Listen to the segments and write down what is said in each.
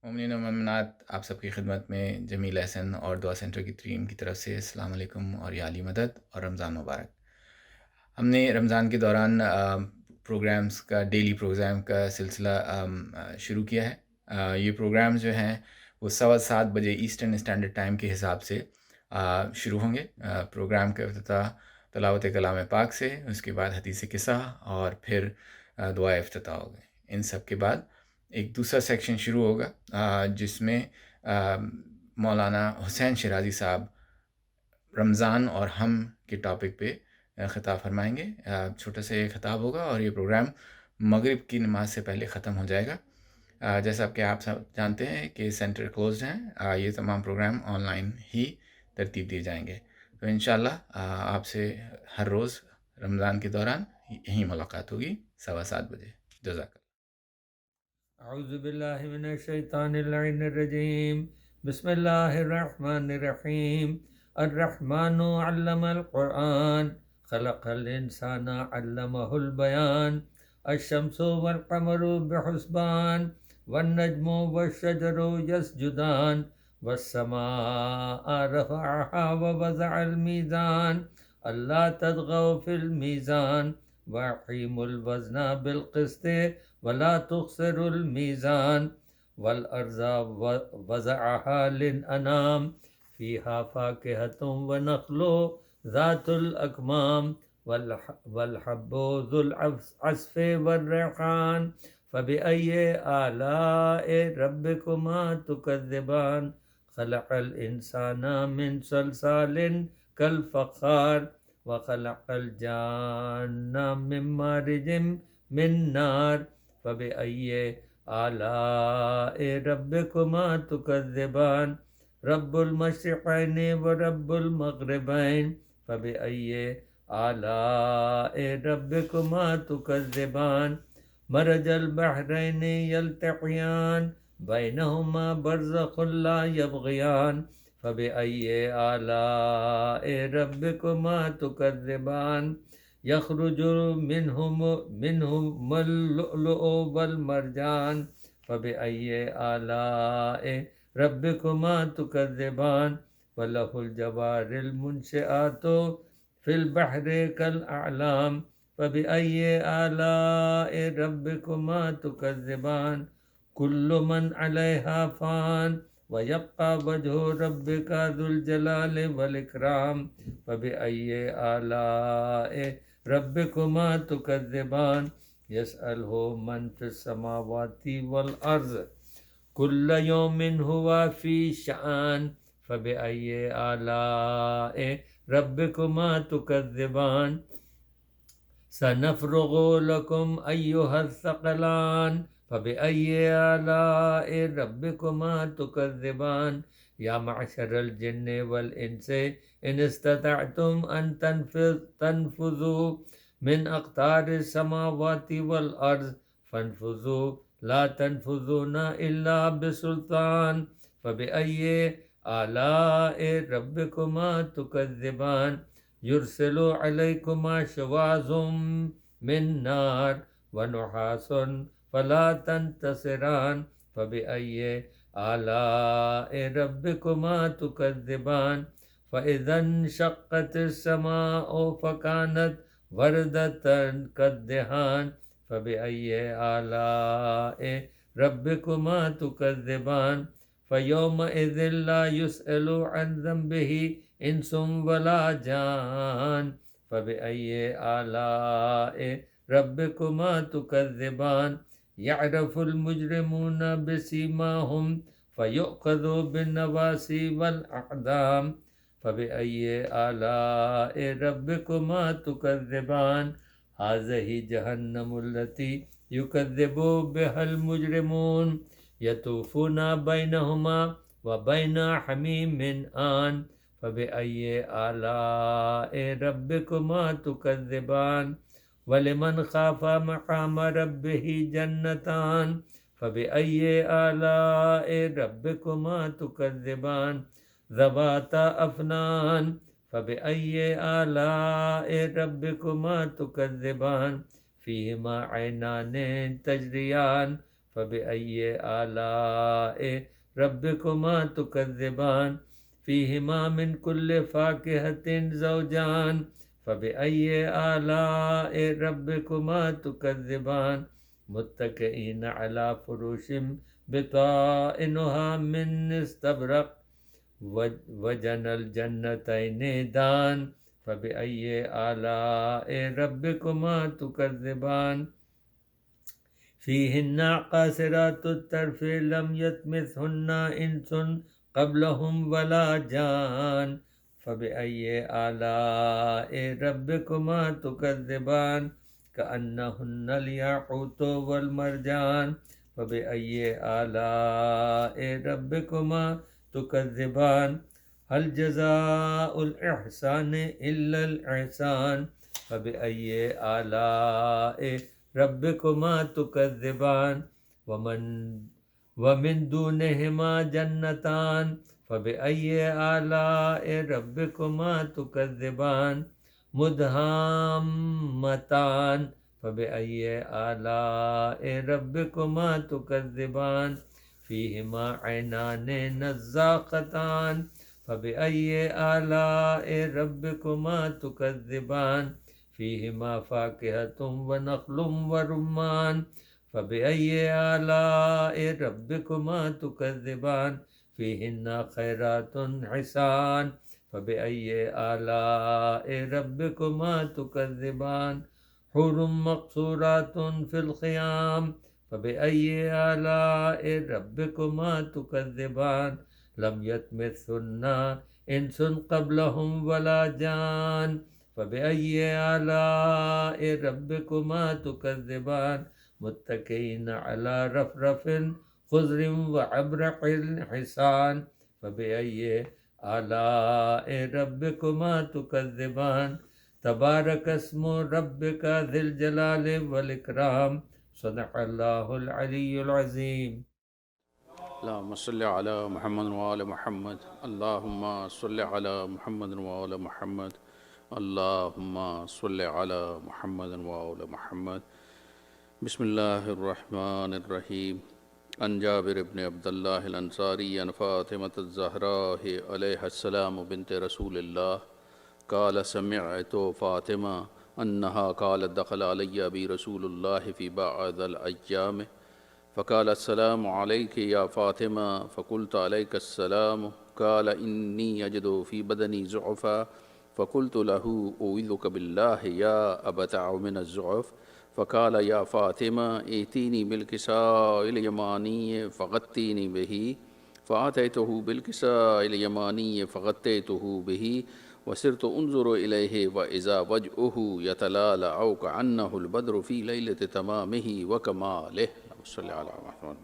مومنین و مومنات، آپ سب کی خدمت میں جمیل احسن اور دعا سینٹر کی ٹیم کی طرف سے السلام علیکم اور یا علی مدد اور رمضان مبارک۔ ہم نے رمضان کے دوران پروگرامز کا ڈیلی پروگرام کا سلسلہ شروع کیا ہے۔ یہ پروگرام جو ہیں وہ 7:15 بجے ایسٹرن اسٹینڈرڈ ٹائم کے حساب سے شروع ہوں گے۔ پروگرام کا افتتاح تلاوت کلام پاک سے، اس کے بعد حدیث قصہ اور پھر دعائے افتتاح ہوگا۔ ان سب کے بعد ایک دوسرا سیکشن شروع ہوگا جس میں مولانا حسین شیرازی صاحب رمضان اور ہم کے ٹاپک پہ خطاب فرمائیں گے۔ چھوٹا سا یہ خطاب ہوگا اور یہ پروگرام مغرب کی نماز سے پہلے ختم ہو جائے گا۔ جیسا کہ آپ سب جانتے ہیں کہ سینٹر کلوزڈ ہیں، یہ تمام پروگرام آن لائن ہی ترتیب دیے جائیں گے۔ تو انشاءاللہ آپ سے ہر روز رمضان کے دوران یہیں ملاقات ہوگی 7:15 بجے۔ جزاک اللہ۔ اعوذ باللہ من الشیطان اللعین الرجیم، بسم اللہ الرحمن الرحیم۔ الرحمن علم القرآن، خلق الانسان علمہ البیان۔ الشمس والقمر بحسبان، والنجم والشجر یسجدان، والسماء رفعها ووضع الميزان اللہ تطغوا فی الميزان وأقیموا الوزن بالقسط ولا تخسروا الميزان والأرض وضعها للأنام فيها فاكهة ونخل ذات الأكمام والحب ذو العصف والريحان فبأي آلاء ربكما تكذبان خلق الإنسان من صلصال كالفخار وخلق الجان من مارج من نار فبأي آلاء ربكما تكذبان رب المشرقين ورب المغربين فبأي آلاء ربكما تكذبان مرج البحرين يلتقيان بينهما برزخ لا يبغيان فبأي آلاء ربكما تكذبان يخرج منهم اللؤلؤ والمرجان فبأي آلاء ربكما تكذبان وله الجوار المنشآت في البحر كالأعلام فبأي آلاء ربكما تكذبان كل من عليها فان ويبقى وجه ربك ذو الجلال والإكرام فبأي آلاء ربكما تكذبان يسأله من في السماوات والأرض كل يوم هو في شأن فبأي آلاء ربكما تكذبان سنفرغ لكم أيها الثقلان فبأي آلاء ربكما تكذبان يا معشر الجن والإنس إن استطعتم أن تنفذوا من أقطار السماوات والأرض فانفذوا لا تنفذون إلا بسلطان فبأي آلاء ربكما تكذبان يرسل عليكما شواظ من نار ونحاس فلا تنتصران فبأي آلاء ربكما تكذبان فإذا انشقت السماء فكانت وردة كالدهان فبأي آلاء ربكما تكذبان فيومئذ لا يسأل عن ذنبه إنس ولا جان فبأي آلاء ربكما تكذبان يعرف المجرمون بسيماهم فيؤخذ بالنواسي والأقدام فبأي آلاء ربكما تكذبان هذه جهنم التي يكذب بها المجرمون يطوفون بينهما وبين حميم آن فبأي آلاء ربكما تكذبان ولمن خاف مقام ربه جنتان فبأي آلاء ربكما تكذبان ذواتا أفنان فبأي آلاء ربكما تكذبان فيهما عينان تجريان فبأي آلاء ربكما تكذبان فيهما من كل فاكهة زوجان فبأي آلاء ربكما تكذبان متكئين على فروش بطائنها من استبرق وجنى الجنتين دان فبأي آلاء ربكما تكذبان فيهن قاصرات الطرف لم يطمثهن إنس قبلهم ولا جان فبأي آلاء ربكما تكذبان كأنهن الياقوت والمرجان فبأي آلاء ربكما تكذبان هل جزاء الإحسان إلا الإحسان فبأي آلاء ربكما تكذبان ومن دونهما جنتان فبأي آلاء ربكما تكذبان مدهامتان فبأي آلاء ربكما تكذبان فيهما عينان نزاقتان فبأي آلاء ربكما تكذبان فيهما فاكهة ونخل ورمان فبأي آلاء ربكما تكذبان فيهن خيرات حسان فبأي آلاء ربكما تكذبان حور مقصورات في الخيام فبأي آلاء ربكما تكذبان لم يطمثهن إنس قبلهم ولا جان فبأي آلاء ربكما تكذبان متكئين على رفرف خضر وعبرق حسان فبأي آلاء ربكما تكذبان تبارك اسم ربك ذي الجلال والإكرام صدق الله العلي العظيم. اللهم صل على محمد وآل محمد اللهم صل على محمد وآل محمد اللهم صل على محمد وآل محمد بسم الله الرحمن الرحيم عن جابر بن عبد الله الأنصاري عن فاطمة الزهراء عليها السلام بنت رسول الله قال سمعت فاطمة أنها قالت دخل علي أبي رسول الله في بعض الأيام فقال السلام عليك يا فاطمة فقلت عليك السلام قال إني أجد في بدني زعفا فقلت له أعوذك بالله يا أبتع من الزعف فقال يا فاطمة ائتيني بالكساء اليماني فغطيني به فأتيته بالكساء اليماني فغطيته به وصرت أنظر إليه وإذا وجهه يتلالع كأنه البدر في ليلة تمامه وكماله صلى على محمد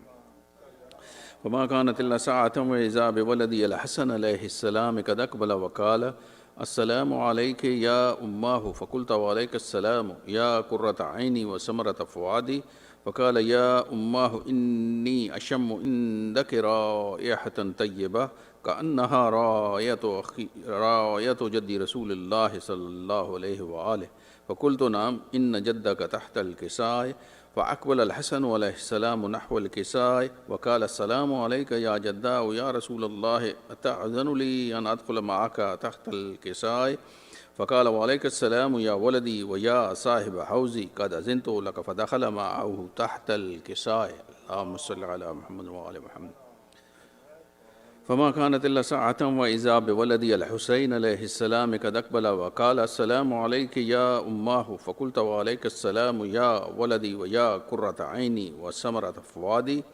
وما كانت إلا ساعة وإذا بولدي الحسن عليه السلام قد أقبل وقال السلام عليك يا أماه فقلت وعليك السلام يا قرة عيني وسمرة فؤادي فقال يا أماه إني أشم عندك رائحة طيبة كأنها راية جد رسول الله صلى الله عليه وآله فقلت نعم إن جدك تحت الكساء فأقبل الحسن عليه السلام نحو الكساء وقال السلام عليك يا جداء يا رسول الله أتأذن لي أن أدخل معك تحت الكساء فقال وعليك السلام يا ولدي ويا صاحب حوزي قد أذنت لك فدخل معه تحت الكساء اللهم صل على محمد وآل محمد فما كانت إلا ساعة وإذا بولدي الحسين عليه السلام قد أقبل وقال السلام عليك يا أماه فقلت وعليك السلام يا ولدي ويا قرة عيني وسمرة فؤادي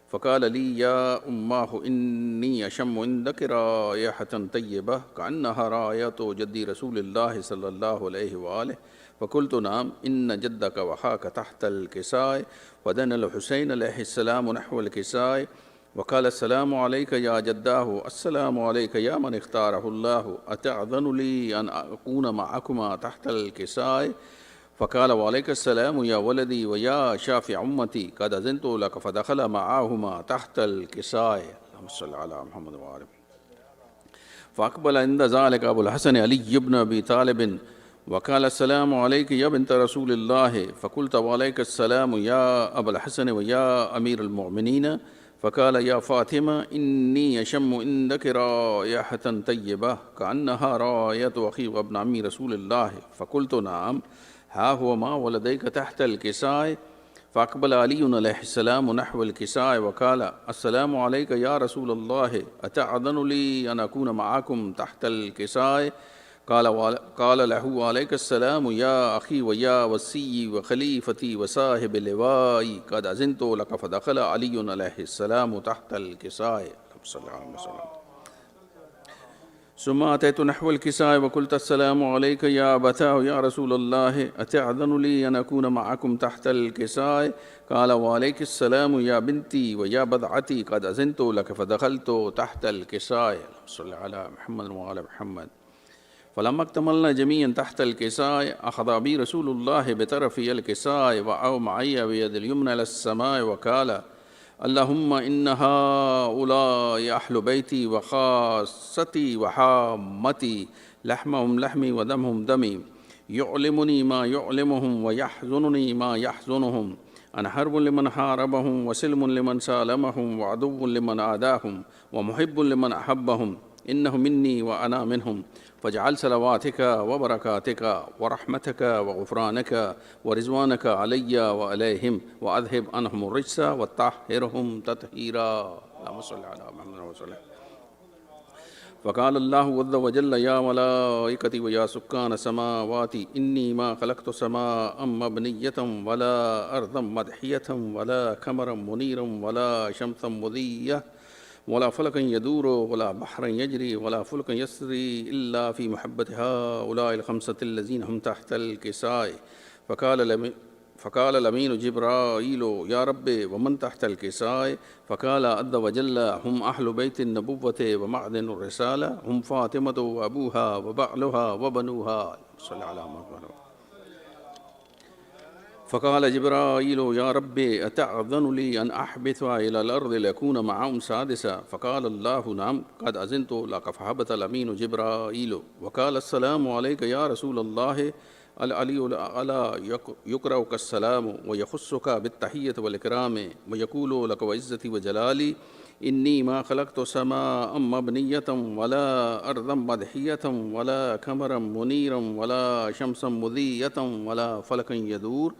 فقال لي يا أماه إني أشم عندك رائحة طيبة كأنها راية جد رسول الله صلى الله عليه وآله فقلت نعم إن جدك وحاك تحت الكساء ودنا الحسين عليه السلام نحو الكساء وقال السلام عليك يا جداه السلام عليك يا من اختاره الله أتأذن لي أن أكون معكما تحت الكساء فقال وعليك السلام يا ولدي ويا شافع أمتي قد أذنت لك فدخل معهما تحت الكساء اللهم صل على محمد وآله فأقبل عند ذلك أبو الحسن علي بن أبي طالب وقال السلام عليك يا بنت رسول الله فقلت وعليك السلام يا أبا الحسن ويا أمير المؤمنين فقال يا فاطمة إني أشم عندك رائحة طيبة كأنها راية أخي وابن عمي رسول الله فقلت نعم ها هو ما ولديك تحت الكساء فأقبل علي عليه السلام نحو الكساء وقال السلام عليك يا رسول الله أتأذن لي أن أكون معكم تحت الكساء قال له عليك السلام يا أخي ويا وسي وخليفتي وصاحب لوائي قد أذنت لك فدخل علي عليه السلام تحت الكساء صلى الله عليه وسلم ثم أتيت نحو الكساء وقلت السلام عليك يا أبتاه يا رسول الله أتأذن لي أن أكون معكم تحت الكساء قال وعليك السلام يا بنتي ويا بضعتي قد أذنت لك فدخلت تحت الكساء صلى على محمد وعلى محمد فلما اكتملنا جميعا تحت الكساء أخذ بي رسول الله بطرفي الكساء وأو معي بيد اليمنى إلى السماء وقال اللهم إن هؤلاء أهل بيتي وخاصتي وحامتي لحمهم لحمي ودمهم دمي يعلمني ما يعلمهم ويحزنني ما يحزنهم أنا حرب لمن حاربهم وسلم لمن سالمهم وعدو لمن عاداهم ومحب لمن أحبهم إنه مني وأنا منهم فاجعل صلواتك وبركاتك ورحمتك وغفرانك ورضوانك علي وعليهم وأذهب عنهم الرجس وطهرهم تطهيرا اللهم صل على محمد وسلم فقال الله عز وجل يا ملائكتي ويا سكان السماوات إني ما خلقت سماء مبنية ولا أرضا مدحية ولا قمرا منيرا ولا شمسا مضية ولا فلكا يدور ولا بحرا يجري ولا فلكا يسري إلا في محبة هؤلاء الخمسة الذين هم تحت الكساء فقال الأمين جبرائيل يا رب ومن تحت الكساء فقال عز وجل هم أهل بيت النبوة ومعدن الرسالة هم فاطمة وأبوها وبعلها وبنوها صلى على محمد فقال جبرائيل يا ربي أتأذن لي أن أحبث إلى الأرض لأكون معهم سادسا فقال الله نعم قد أذنت لك فهبط الأمين جبرائيل وقال السلام عليك يا رسول الله العلي الأعلى يقرأك السلام ويخصك بالتحية والإكرام ويقول لك وعزتي وجلالي إني ما خلقت سماء مبنية ولا أرضا مدحية ولا قمرا منيرا ولا شمسا مضية ولا فلكا يدور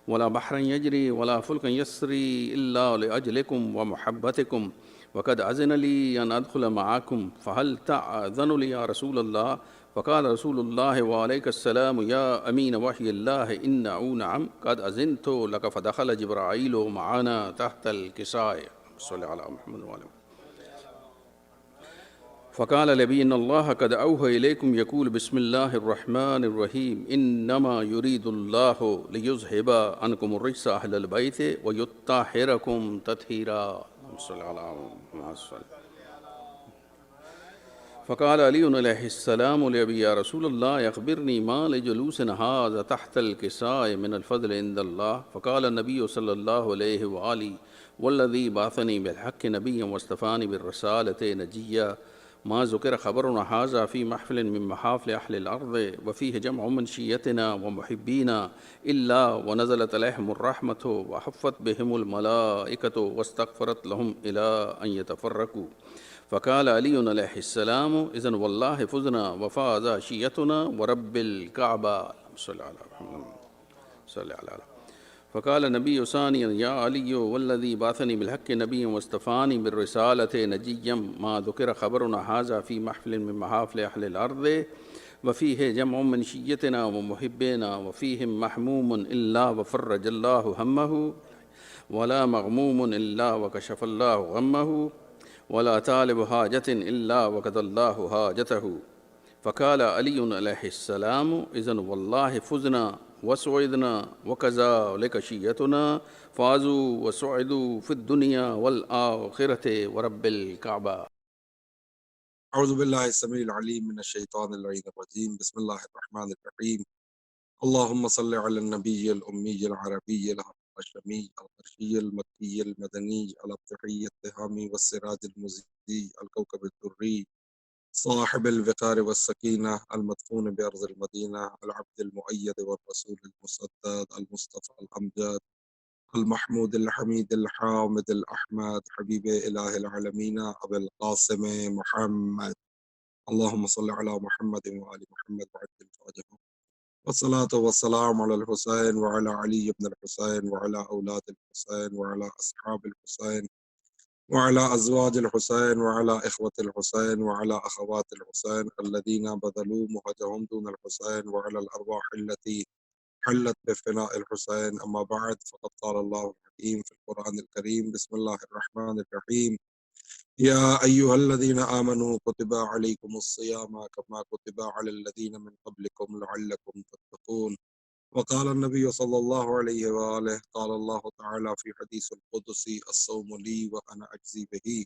ولا بحرا يجري ولا فلكا يسري إلا لأجلكم ومحبتكم وقد أذن لي أن أدخل معكم فهل تأذن لي يا رسول الله فقال رسول الله وعليك السلام يا أمين وحي الله إنه نعم قد أذنت لك فدخل جبرائيل معنا تحت الكساء صلى على محمد وعلى فقال لبي إن الله قد أوحى إليكم يقول بسم الله الرحمن الرحيم إنما يريد الله ليذهب عنكم الرجس أهل البيت ويطهركم تطهيرا صلى على محمد. فقال علي عليه السلام لأبي يا رسول الله أخبرني ما لجلوسنا هذا تحت الكساء من الفضل عند الله فقال النبي صلى الله عليه وآله والذي بعثني بالحق نبيا واصطفاني بالرسالة نجيا ما ذكر خبرنا هذا في محفل من محافل أهل الأرض وفيه جمع من شيتنا ومحبينا إلا ونزلت عليهم الرحمة وحفت بهم الملائكة واستغفرت لهم إلى أن يتفرقوا فقال علي عليه السلام إذن والله فزنا وفاز شيتنا ورب الكعبة صلى على محمد صلى على فقال النبي ثانيا يا علي والذي بعثني بالحق نبيا واصطفاني بالرسالة نجيا ما ذكر خبرنا هذا في محفل من محافل أهل الأرض وفيه جمع من شيتنا ومحبنا وفيهم محموم إلا وفرج الله همه ولا مغموم إلا وكشف الله غمه ولا طالب حاجة إلا وقضى الله حاجته فقال علي عليه السلام إذن والله فزنا وسعدنا وكذلك شيتنا فازوا وسعدوا في الدنيا والآخرة ورب الكعبة. أعوذ بالله السميع العليم من الشيطان اللعين الرجيم بسم الله الرحمن الرحيم اللهم صل على النبي الأمي العربي الهاشمي القرشي المكي المدني الأبطحي التهامي والسراج المزي الكوكب الدري صاحب الوقار والسكينة المدفون بأرض المدينة العبد المؤيد والرسول المسدد المصطفى الأمجد المحمود الحميد الحامد الأحمد حبيب إله العالمين أبي القاسم محمد. اللهم صل على محمد وآل محمد وعجل فرجهم. والصلاة والسلام على الحسين وعلى علي بن الحسين وعلى أولاد الحسين وعلى أصحاب الحسين وعلى أزواج الحسين وعلى إخوة الحسين وعلى أخوات الحسين الذين بذلوا مهجهم دون الحسين وعلى الأرواح التي حلت بفناء الحسين. أما بعد، فقد قال الله الحكيم في القرآن الكريم: بسم الله الرحمن الرحيم. يا أيها الذين آمنوا كتب عليكم الصيام كما كتب على الذين من قبلكم لعلكم تتقون. وقال النبي صلى الله عليه وآله: قال الله تعالى في حديث القدسي: الصوم لي وأنا أجزي به.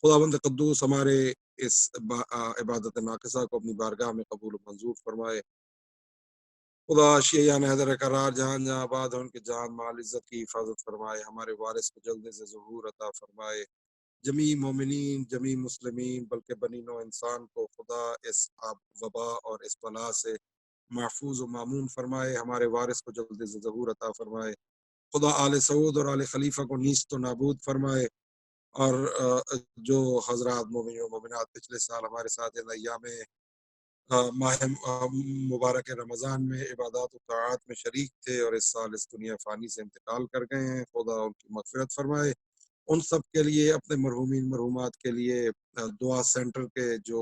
خداوند قدوس ہمارے اس عبادت ناقصہ کو اپنی بارگاہ میں قبول و منظور فرمائے. خدا شیعان حیدر قرار جہاں جہاں آباد ہیں ان کے جان مال عزت کی حفاظت فرمائے. ہمارے وارث کو جلد سے ظہور عطا فرمائے. جمیع مومنین، جمیع مسلمین، بلکہ بنی نوع انسان کو خدا اس وبا اور اس بلا سے محفوظ و معمون فرمائے. ہمارے وارث کو جلد سے ظہور عطا فرمائے. خدا آل سعود اور آل خلیفہ کو نیست و نابود فرمائے. اور جو حضرات مومنین و مومنات پچھلے سال ہمارے ساتھ ان ایام ماہ مبارک رمضان میں عبادات و طاعات میں شریک تھے اور اس سال اس دنیا فانی سے انتقال کر گئے ہیں، خدا ان کی مغفرت فرمائے. ان سب کے لیے، اپنے مرحومین مرحومات کے لیے، دعا سینٹر کے جو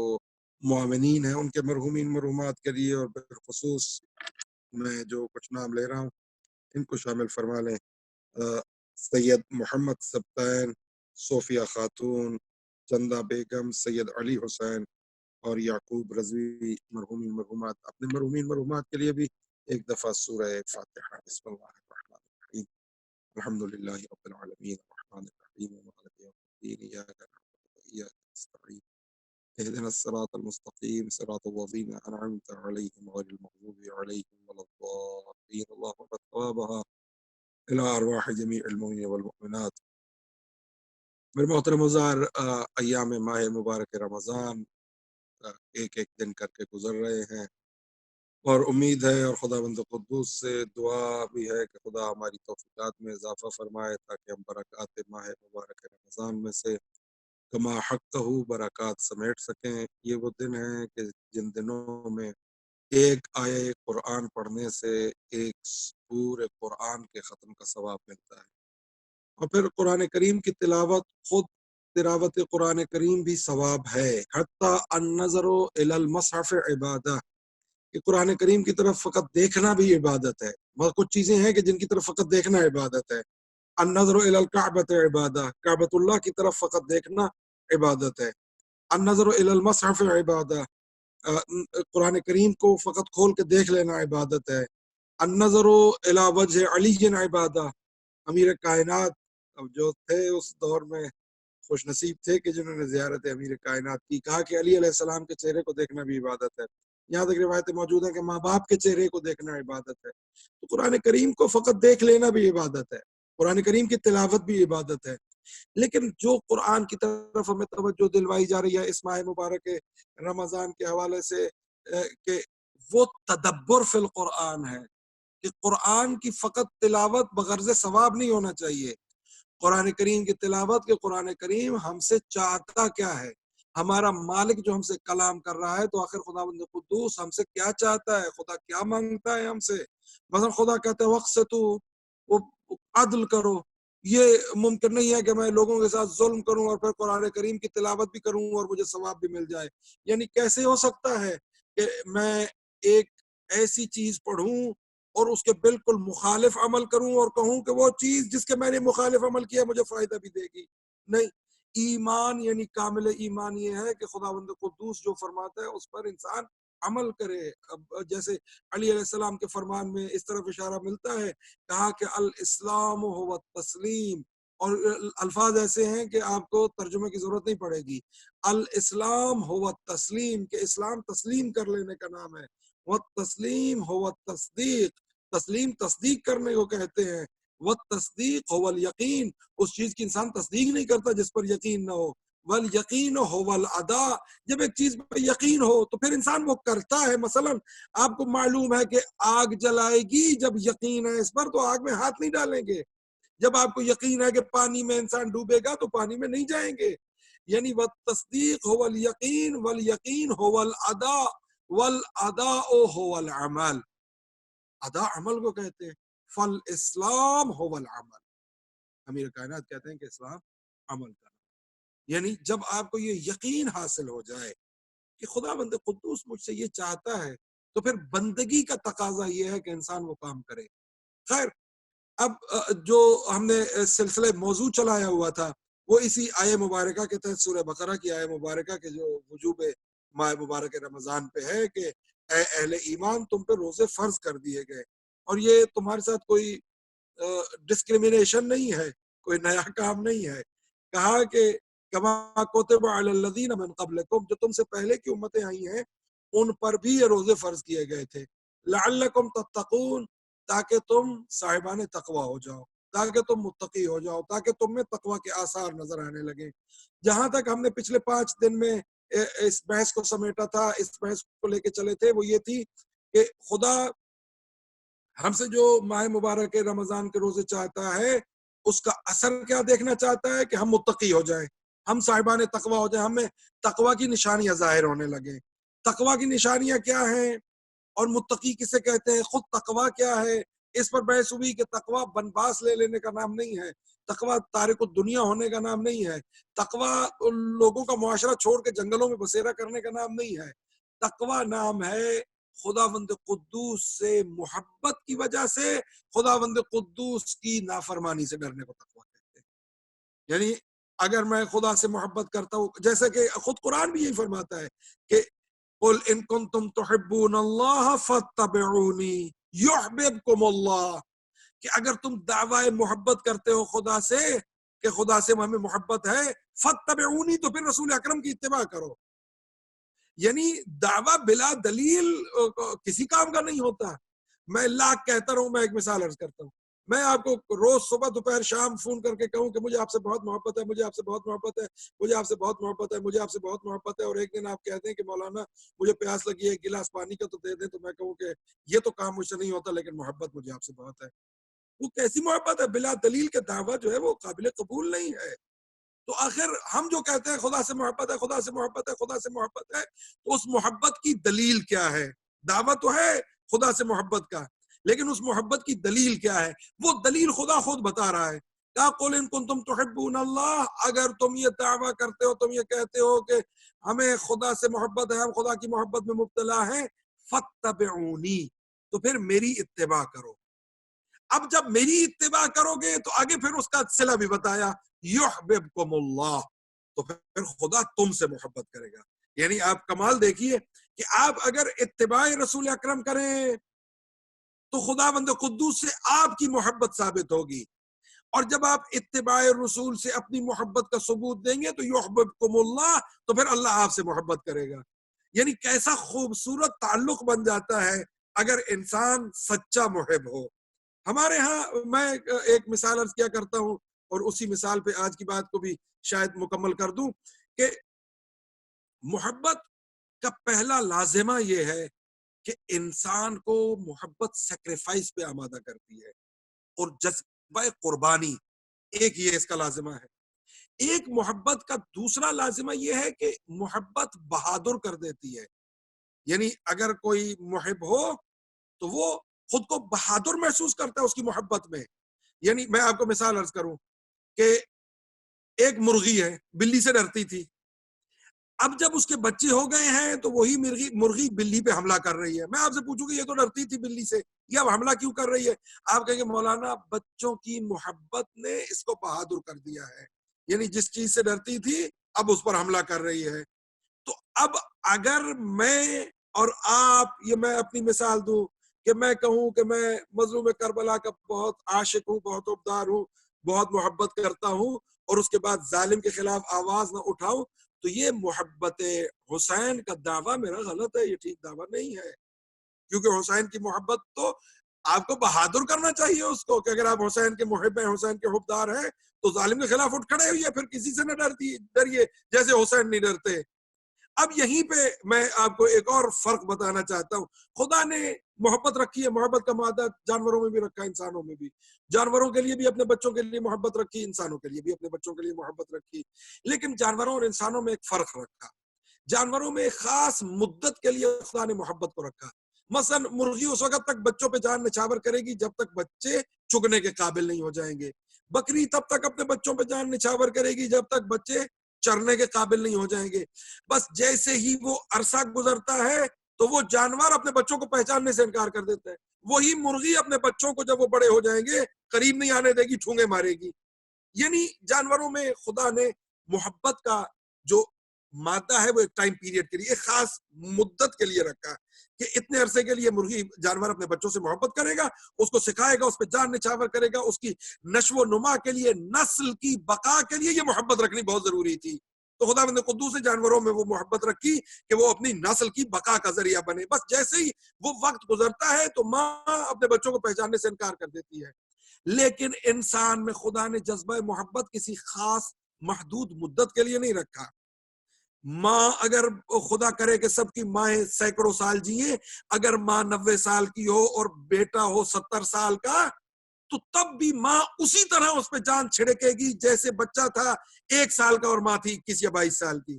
معاونین ہیں ان کے مرحومین مرحومات کے لیے، اور بالخصوص میں جو کچھ نام لے رہا ہوں ان کو شامل فرما لیں. سید محمد سبطین، صوفیہ خاتون، چندہ بیگم، سید علی حسین اور یعقوب رضوی مرحومین مرحومات. اپنے مرحومین مرحومات کے لیے بھی ایک دفعہ سورہ فاتحہ. بسم اللہ الرحمن الرحیم. الحمد للہ رب العالمین الرحمن الرحیم مالک یوم الدین ایاک نعبد و ایاک نستعین اهدنا الصراط المستقیم صراط الذین انعمت علیہم غیر المغضوب علیہم ولا الضالین. اللهم ثوابها الى ارواح جمیع المؤمنین والمؤمنات. میرے محترم وزار، ایام ماہ مبارک رمضان ایک ایک دن کر کے گزر رہے ہیں، اور امید ہے اور خدا بند قدوس سے دعا بھی ہے کہ خدا ہماری توفیقات میں اضافہ فرمائے تاکہ ہم برکات ماہ مبارک رمضان میں سے کما حق برکات سمیٹ سکیں. یہ وہ دن ہیں کہ جن دنوں میں ایک آیہ قرآن پڑھنے سے ایک پورے قرآن کے ختم کا ثواب ملتا ہے. اور پھر قرآن کریم کی تلاوت، خود تلاوت قرآن کریم بھی ثواب ہے. حتی النظر الی المصحف عبادہ، کہ قرآن کریم کی طرف فقط دیکھنا بھی عبادت ہے. بہت کچھ چیزیں ہیں کہ جن کی طرف فقط دیکھنا عبادت ہے. النظر الی الکعبۃ عبادہ، کعبۃ اللہ کی طرف فقط دیکھنا عبادت ہے. النظر الی المصحف عبادہ، قرآن کریم کو فقط کھول کے دیکھ لینا عبادت ہے. النظر الی وجہ علی عبادہ، امیر کائنات جو تھے اس دور میں خوش نصیب تھے کہ جنہوں نے زیارت امیر کائنات کی. کہا کہ علی علیہ السلام کے چہرے کو دیکھنا بھی عبادت ہے. یہاں تک روایتیں موجود ہیں کہ ماں باپ کے چہرے کو دیکھنا عبادت ہے. تو قرآن کریم کو فقط دیکھ لینا بھی عبادت ہے، قرآن کریم کی تلاوت بھی عبادت ہے. لیکن جو قرآن کی طرف ہمیں توجہ دلوائی جا رہی ہے اس ماہ مبارک رمضان کے حوالے سے، کہ وہ تدبر فی القرآن ہے، کہ قرآن کی فقط تلاوت بغرض ثواب نہیں ہونا چاہیے. قرآن کریم کی تلاوت، کہ قرآن کریم ہم سے چاہتا کیا ہے، ہمارا مالک جو ہم سے کلام کر رہا ہے تو آخر خدا بند قدوس ہم سے کیا چاہتا ہے، خدا کیا مانگتا ہے ہم سے. مثلا خدا کہتا ہے وقت سے تو عدل کرو. یہ ممکن نہیں ہے کہ میں لوگوں کے ساتھ ظلم کروں اور پھر قرآن کریم کی تلاوت بھی کروں اور مجھے ثواب بھی مل جائے. یعنی کیسے ہو سکتا ہے کہ میں ایک ایسی چیز پڑھوں اور اس کے بالکل مخالف عمل کروں اور کہوں کہ وہ چیز جس کے میں نے مخالف عمل کیا مجھے فائدہ بھی دے گی؟ نہیں. ایمان یعنی کامل ایمان یہ ہے کہ خداوند قدوس جو فرماتا ہے اس پر انسان عمل کرے. اب جیسے علی علیہ السلام کے فرمان میں اس طرف اشارہ ملتا ہے، کہا کہ الاسلام هو التسلیم، اور الفاظ ایسے ہیں کہ آپ کو ترجمے کی ضرورت نہیں پڑے گی. الاسلام هو التسلیم، کہ اسلام تسلیم کر لینے کا نام ہے. والتسلیم هو التصدیق، تسلیم تصدیق کرنے کو کہتے ہیں. والتصدیق هو الیقین، اس چیز کی انسان تصدیق نہیں کرتا جس پر یقین نہ ہو. والیقین هو الادا، جب ایک چیز پہ یقین ہو تو پھر انسان وہ کرتا ہے. مثلا آپ کو معلوم ہے کہ آگ جلائے گی، جب یقین ہے اس پر تو آگ میں ہاتھ نہیں ڈالیں گے. جب آپ کو یقین ہے کہ پانی میں انسان ڈوبے گا تو پانی میں نہیں جائیں گے. یعنی والتصدیق هو الیقین والیقین هو الادا والادا هو العمل. ادا عمل کو کہتے ہیں. فالاسلام هو العمل. امیر کائنات کہتے ہیں کہ اسلام عمل کرنا. یعنی جب آپ کو یہ یقین حاصل ہو جائے کہ خدا بند قدوس مجھ سے یہ چاہتا ہے تو پھر بندگی کا تقاضا یہ ہے کہ انسان وہ کام کرے. خیر، اب جو ہم نے سلسلہ موضوع چلایا ہوا تھا وہ اسی آیہ مبارکہ کے تحت سورہ بقرہ کی آیہ مبارکہ کے جو وجوب ماہ مبارک رمضان پہ ہے کہ اے اہل ایمان تم پہ روزے فرض کر دیے گئے، اور یہ تمہارے ساتھ کوئی ڈسکریمنیشن نہیں ہے، کوئی نیا کام نہیں ہے. کہا کہ کما کتب علی الذین من قبلکم، جو تم سے پہلے کی امتیں آئی ہیں ان پر بھی یہ روزے فرض کیے گئے تھے. لعلکم تتقون، تاکہ تم صاحبان تقوی ہو جاؤ، تاکہ تم متقی ہو جاؤ، تاکہ تم میں تقوی کے آثار نظر آنے لگے. جہاں تک ہم نے پچھلے 5 دن میں اس بحث کو سمیٹا تھا، اس بحث کو لے کے چلے تھے، وہ یہ تھی کہ خدا ہم سے جو ماہ مبارک رمضان کے روزے چاہتا ہے اس کا اثر کیا دیکھنا چاہتا ہے کہ ہم متقی ہو جائیں، ہم صاحبان تقوی ہو جائیں، ہمیں تقوی کی نشانیاں ظاہر ہونے لگیں. تقوی کی نشانیاں کیا ہیں اور متقی کسے کہتے ہیں، خود تقوی کیا ہے، اس پر بحث ہوئی کہ تقوی بنباس لے لینے کا نام نہیں ہے، تقوی تارک الدنیا ہونے کا نام نہیں ہے، تقوی لوگوں کا معاشرہ چھوڑ کے جنگلوں میں بسیرا کرنے کا نام نہیں ہے. تقوی نام ہے خداوند قدوس سے محبت کی وجہ سے خداوند قدوس کی نافرمانی سے ڈرنے کو تقوی کہتے ہیں. یعنی اگر میں خدا سے محبت کرتا ہوں، جیسے کہ خود قرآن بھی یہی فرماتا ہے کہ قل ان کنتم تحبون اللہ فاتبعونی یحببکم اللہ، کہ اگر تم دعوی محبت کرتے ہو خدا سے کہ خدا سے ہمیں محبت ہے، فاتبعونی تو پھر رسول اکرم کی اتباع کرو. یعنی دعویٰ بلا دلیل کسی کام کا نہیں ہوتا. میں لاکھ کہتا رہوں، میں ایک مثال عرض کرتا ہوں، میں آپ کو روز صبح دوپہر شام فون کر کے کہوں کہ مجھے آپ سے بہت محبت ہے، مجھے آپ سے بہت محبت ہے، مجھے آپ سے بہت محبت ہے، مجھے آپ سے بہت محبت ہے، اور ایک دن آپ کہتے ہیں کہ مولانا مجھے پیاس لگی ہے، ایک گلاس پانی کا تو دے دیں، تو میں کہوں کہ یہ تو کام مجھ سے نہیں ہوتا لیکن محبت مجھے آپ سے بہت ہے. وہ کیسی محبت ہے؟ بلا دلیل کے دعویٰ جو ہے وہ قابل قبول نہیں ہے. تو آخر ہم جو کہتے ہیں خدا سے محبت ہے، خدا سے محبت ہے، خدا سے محبت ہے، تو اس محبت کی دلیل کیا ہے؟ دعویٰ تو ہے خدا سے محبت کا، لیکن اس محبت کی دلیل کیا ہے؟ وہ دلیل خدا خود بتا رہا ہے. کہا قل ان کنتم تحبون اللہ، اگر تم یہ دعویٰ کرتے ہو، تم یہ کہتے ہو کہ ہمیں خدا سے محبت ہے، ہم خدا کی محبت میں مبتلا ہیں، فاتبعونی، تو پھر میری اتباع کرو. اب جب میری اتباع کرو گے تو آگے پھر اس کا صلہ بھی بتایا، یحببکم اللہ، تو پھر خدا تم سے محبت کرے گا. یعنی آپ کمال دیکھیے کہ آپ اگر اتباع رسول اکرم کریں تو خدا بند قدوس سے آپ کی محبت ثابت ہوگی، اور جب آپ اتباع رسول سے اپنی محبت کا ثبوت دیں گے تو یحببکم اللہ، تو پھر اللہ آپ سے محبت کرے گا. یعنی کیسا خوبصورت تعلق بن جاتا ہے اگر انسان سچا محب ہو. ہمارے ہاں میں ایک مثال عرض کیا کرتا ہوں اور اسی مثال پہ آج کی بات کو بھی شاید مکمل کر دوں کہ محبت کا پہلا لازمہ یہ ہے کہ انسان کو محبت سیکریفائس پہ آمادہ کرتی ہے، اور جذبہ قربانی ایک یہ اس کا لازمہ ہے. ایک محبت کا دوسرا لازمہ یہ ہے کہ محبت بہادر کر دیتی ہے. یعنی اگر کوئی محب ہو تو وہ خود کو بہادر محسوس کرتا ہے اس کی محبت میں. یعنی میں آپ کو مثال عرض کروں کہ ایک مرغی ہے، بلی سے ڈرتی تھی، اب جب اس کے بچے ہو گئے ہیں تو وہی مرغی بلی پہ حملہ کر رہی ہے. میں آپ سے پوچھوں کہ یہ تو ڈرتی تھی بلی سے، یہ اب حملہ کیوں کر رہی ہے؟ آپ کہیں گے مولانا بچوں کی محبت نے اس کو بہادر کر دیا ہے. یعنی جس چیز سے ڈرتی تھی اب اس پر حملہ کر رہی ہے. تو اب اگر میں اور آپ، یہ میں اپنی مثال دوں کہ میں کہوں کہ میں مظلوم کربلا کا بہت عاشق ہوں، بہت عبدار ہوں، بہت محبت کرتا ہوں، اور اس کے بعد ظالم کے خلاف آواز نہ اٹھاؤں، تو یہ محبت حسین کا دعویٰ میرا غلط ہے، یہ ٹھیک دعویٰ نہیں ہے. کیونکہ حسین کی محبت تو آپ کو بہادر کرنا چاہیے اس کو کہ اگر آپ حسین کے محب ہیں، حسین کے حبدار ہیں، تو ظالم کے خلاف اٹھ کھڑے ہوئے، پھر کسی سے نہ ڈریے جیسے حسین نہیں ڈرتے۔ اب یہیں پہ میں آپ کو ایک اور فرق بتانا چاہتا ہوں۔ خدا نے محبت رکھی ہے، محبت کا مادہ جانوروں میں بھی رکھا ہے، انسانوں میں بھی۔ جانوروں کے لیے بھی اپنے بچوں کے لیے محبت رکھی، انسانوں کے لیے بھی اپنے بچوں کے لیے محبت رکھی، لیکن جانوروں اور انسانوں میں ایک فرق رکھا۔ جانوروں میں ایک خاص مدت کے لیے خدا نے محبت کو رکھا۔ مثلا مرغی اس وقت تک بچوں پہ جان نچھاور کرے گی جب تک بچے چگنے کے قابل نہیں ہو جائیں گے۔ بکری تب تک اپنے بچوں پہ جان نچھاور کرے گی جب تک بچے چرنے کے قابل نہیں ہو جائیں گے۔ بس جیسے ہی وہ عرصہ گزرتا ہے تو وہ جانور اپنے بچوں کو پہچاننے سے انکار کر دیتا ہے۔ وہی مرغی اپنے بچوں کو جب وہ بڑے ہو جائیں گے قریب نہیں آنے دے گی، ٹھونگے مارے گی۔ یعنی جانوروں میں خدا نے محبت کا جو مادہ ہے وہ ایک ٹائم پیریڈ کے لیے، ایک خاص مدت کے لیے رکھا کہ اتنے عرصے کے لیے مرغی جانور اپنے بچوں سے محبت کرے گا، اس کو سکھائے گا، اس پہ جان نچھاور کرے گا، اس کی نشو و نما کے لیے، نسل کی بقا کے لیے یہ محبت رکھنی بہت ضروری تھی۔ تو خدا نے قدوس نے جانوروں میں وہ محبت رکھی کہ وہ اپنی نسل کی بقا کا ذریعہ بنے۔ بس جیسے ہی وہ وقت گزرتا ہے تو ماں اپنے بچوں کو پہچاننے سے انکار کر دیتی ہے۔ لیکن انسان میں خدا نے جذبہ محبت کسی خاص محدود مدت کے لیے نہیں رکھا۔ ماں اگر خدا کرے کہ سب کی مائیں سینکڑوں سال جیے، اگر ماں 90 سال کی ہو اور بیٹا ہو 70 سال کا، تو تب بھی ماں اسی طرح اس پہ جان چھڑکے گی جیسے بچہ تھا 1 سال کا اور ماں تھی 21 یا 22 سال کی۔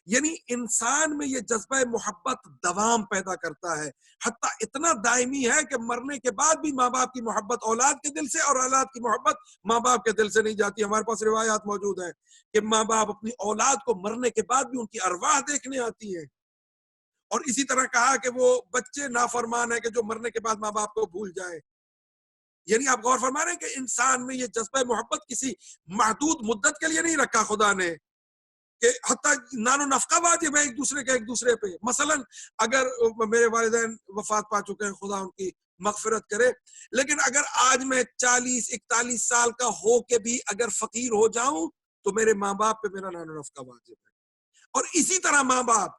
یعنی انسان میں یہ جذبہ محبت دوام پیدا کرتا ہے، حتیٰ اتنا دائمی ہے کہ مرنے کے بعد بھی ماں باپ کی محبت اولاد کے دل سے اور اولاد کی محبت ماں باپ کے دل سے نہیں جاتی۔ ہمارے پاس روایات موجود ہیں کہ ماں باپ اپنی اولاد کو مرنے کے بعد بھی ان کی ارواح دیکھنے آتی ہیں، اور اسی طرح کہا کہ وہ بچے نافرمان ہیں کہ جو مرنے کے بعد ماں باپ کو بھول جائے۔ یعنی آپ غور فرما رہے ہیں کہ انسان میں یہ جذبہ محبت کسی محدود مدت کے لیے نہیں رکھا خدا نے، کہ حتیٰ نان و نفقہ واجب ہے ایک دوسرے پہ۔ مثلا اگر میرے والدین وفات پا چکے ہیں، خدا ان کی مغفرت کرے، لیکن اگر آج میں 40-41 سال کا ہو کے بھی اگر فقیر ہو جاؤں تو میرے ماں باپ پہ میرا نان و نفقہ واجب ہے۔ اور اسی طرح ماں باپ،